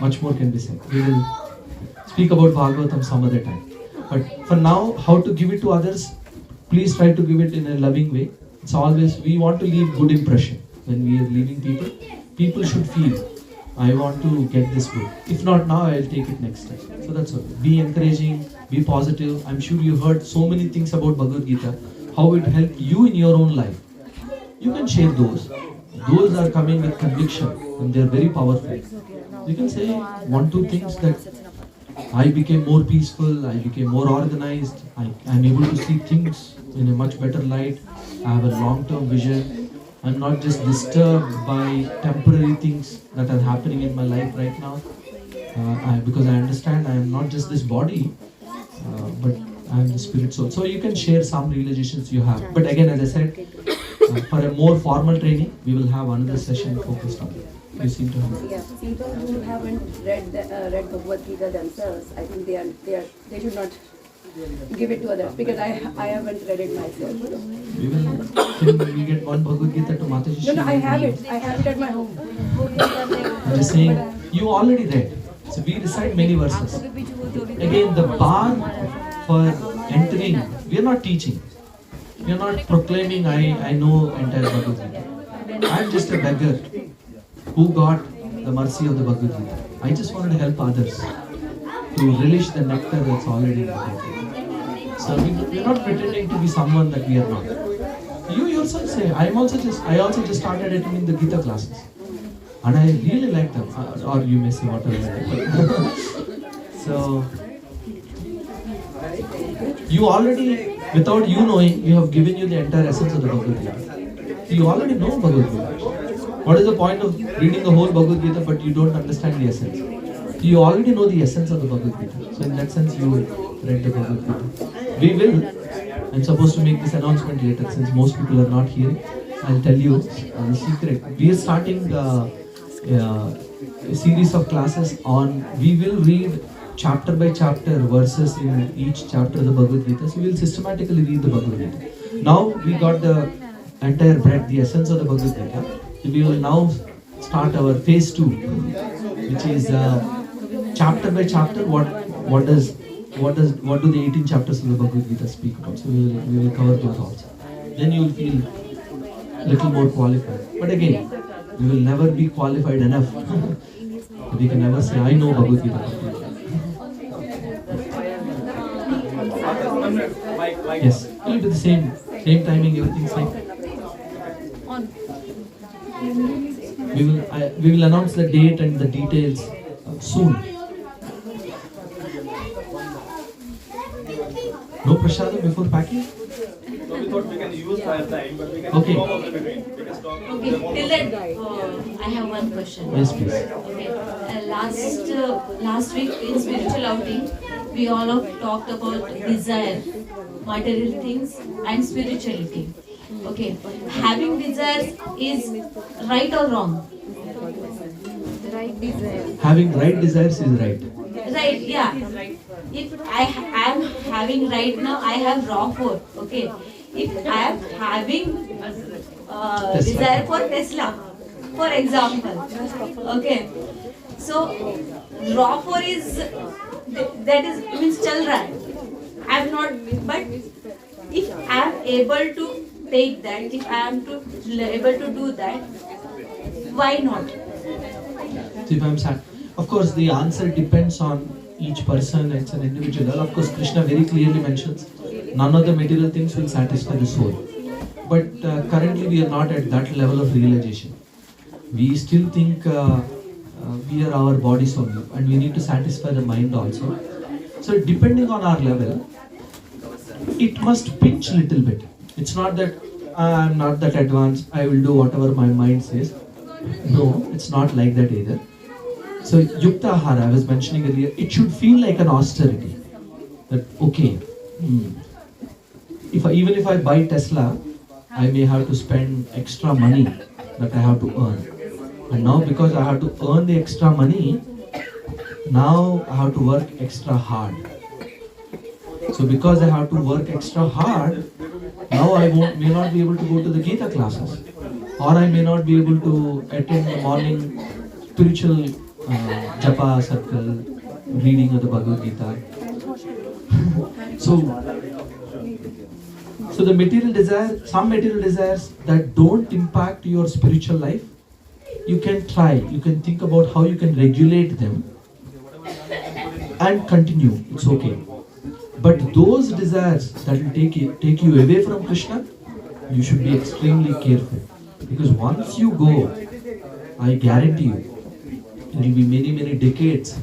much more can be said. We will speak about Bhagavatam some other time. But for now, how to give it to others, please try to give it in a loving way. It's always, we want to leave good impression. When we are leaving people, people should feel, I want to get this book. If not now, I'll take it next time. So that's all. Be encouraging, be positive. I'm sure you heard so many things about Bhagavad Gita, how it helped you in your own life. You can share those. Those are coming with conviction and they're very powerful. You can say 1-2 things that I became more peaceful, I became more organized, I'm able to see things in a much better light, I have a long-term vision. I'm not just disturbed by temporary things that are happening in my life right now. Because I understand I am not just this body, but I am the spirit soul. So you can share some realizations you have. But again, as I said, for a more formal training, we will have another session focused on it. You seem to have. Yeah, people who haven't read Bhagavad Gita themselves, I think they should not give it to others because I haven't read it myself. Can we get one Bhagavad Gita to Mataji? No, I have it at my home. I'm just saying, you already read. So we recite many verses. Again, the bar for entering, we are not teaching. We are not proclaiming, I know entire Bhagavad Gita. I am just a beggar who got the mercy of the Bhagavad Gita. I just wanted to help others to relish the nectar that's already in the Bhagavad Gita. So we are not pretending to be someone that we are not. You yourself say, I also just started attending the Gita classes. And I really like them. Or you may say whatever. So, you already, without you knowing, you have given you the entire essence of the Bhagavad Gita. You already know Bhagavad Gita. What is the point of reading the whole Bhagavad Gita but you don't understand the essence? You already know the essence of the Bhagavad Gita. So in that sense, you read the Bhagavad Gita. We will, I'm supposed to make this announcement later since most people are not here. I'll tell you the secret. We are starting a series of classes on, we will read chapter by chapter verses in each chapter of the Bhagavad Gita. So we will systematically read the Bhagavad Gita. Now we got the entire breadth, the essence of the Bhagavad Gita. We will now start our phase 2, which is chapter by chapter. What do the 18 chapters of the Bhagavad Gita speak about? So we will cover those also. Then you will feel a little more qualified. But again, we will never be qualified enough. We can never say, I know Bhagavad Gita. Yes, it will be the same timing, everything same. We will announce the date and the details soon. No prasada before packing? So we thought we can use our time, but we can Okay. stop over between. We can stop. Okay, till that, I have one question. Yes, please. Okay, last week in spiritual outing, we all have talked about desire, material things, and spirituality. Okay, having desires is right or wrong? Right desire. Having right desires is right. Right, yeah. If I am having right now, I have raw 4. Okay. If I am having desire for Tesla, for example. Okay. So raw 4 is means chal raha hai. I am not, but if I am able to take that, if I am able to do that, why not? So if I'm sad, of course the answer depends on each person. It's an individual. Of course, Krishna very clearly mentions none of the material things will satisfy the soul. But currently we are not at that level of realization. We still think we are our bodies only, and we need to satisfy the mind also. So depending on our level, it must pinch a little bit. It's not that I'm not that advanced, I will do whatever my mind says. No, it's not like that either. So Yukta Ahara, I was mentioning earlier, it should feel like an austerity. That okay, even if I buy Tesla, I may have to spend extra money that I have to earn. And now because I have to earn the extra money, now I have to work extra hard. So because I have to work extra hard, now I may not be able to go to the Gita classes, or I may not be able to attend the morning spiritual japa circle, reading of the Bhagavad Gita. So the material desire, some material desires that don't impact your spiritual life, you can try, you can think about how you can regulate them and continue, it's okay. But those desires that will take you away from Krishna, you should be extremely careful. Because once you go, I guarantee you, it will be many decades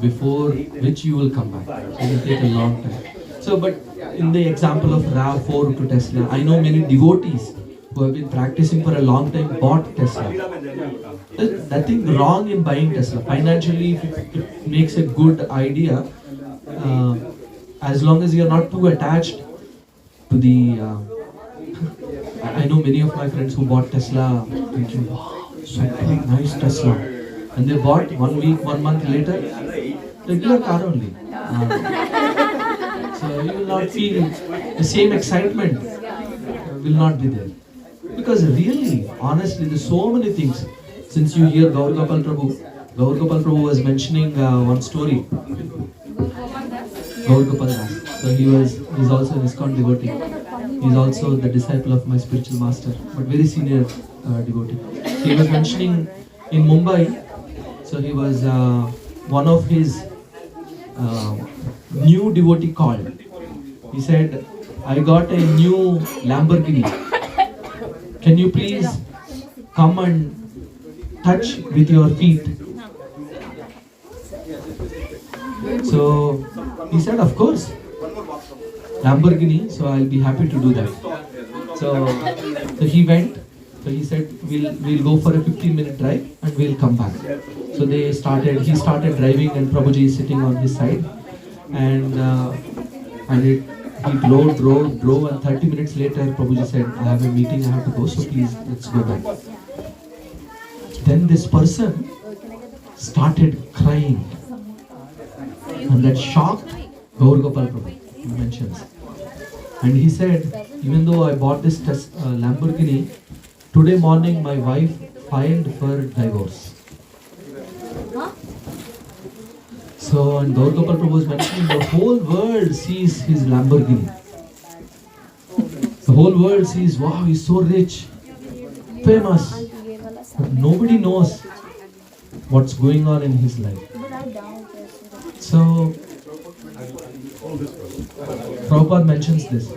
before which you will come back. It will take a long time. So, but in the example of RAV4 to Tesla, I know many devotees who have been practicing for a long time bought Tesla. There's nothing wrong in buying Tesla. Financially, if it makes a good idea, as long as you are not too attached to the... I know many of my friends who bought Tesla thinking, wow, so nice Tesla. And they bought 1 week, 1 month later, regular car only. So you will not feel the same excitement, will not be there. Because really, honestly, there's so many things. Since you hear Gaur Gopal Prabhu was mentioning one story. Gaur Gopal Das. So he's also an ISKCON devotee. He's also the disciple of my spiritual master, but very senior devotee. He was mentioning in Mumbai, so he was one of his new devotee called. He said, I got a new Lamborghini. Can you please come and touch with your feet? So he said, of course, Lamborghini, so I'll be happy to do that. So he went. So he said, we'll go for a 15-minute drive and we'll come back. So he started driving and Prabhuji is sitting on his side. And he drove and 30 minutes later Prabhuji said, I have a meeting, I have to go, so please let's go back. Then this person started crying. And that shocked Gaur Gopal Prabhu, he mentions. And he said, even though I bought this Lamborghini, today morning my wife filed for divorce. So, and Gaur Gopal Prabhu was mentioning, the whole world sees his Lamborghini. The whole world sees, wow, he's so rich, famous. But nobody knows what's going on in his life. So, Prabhupada mentions this.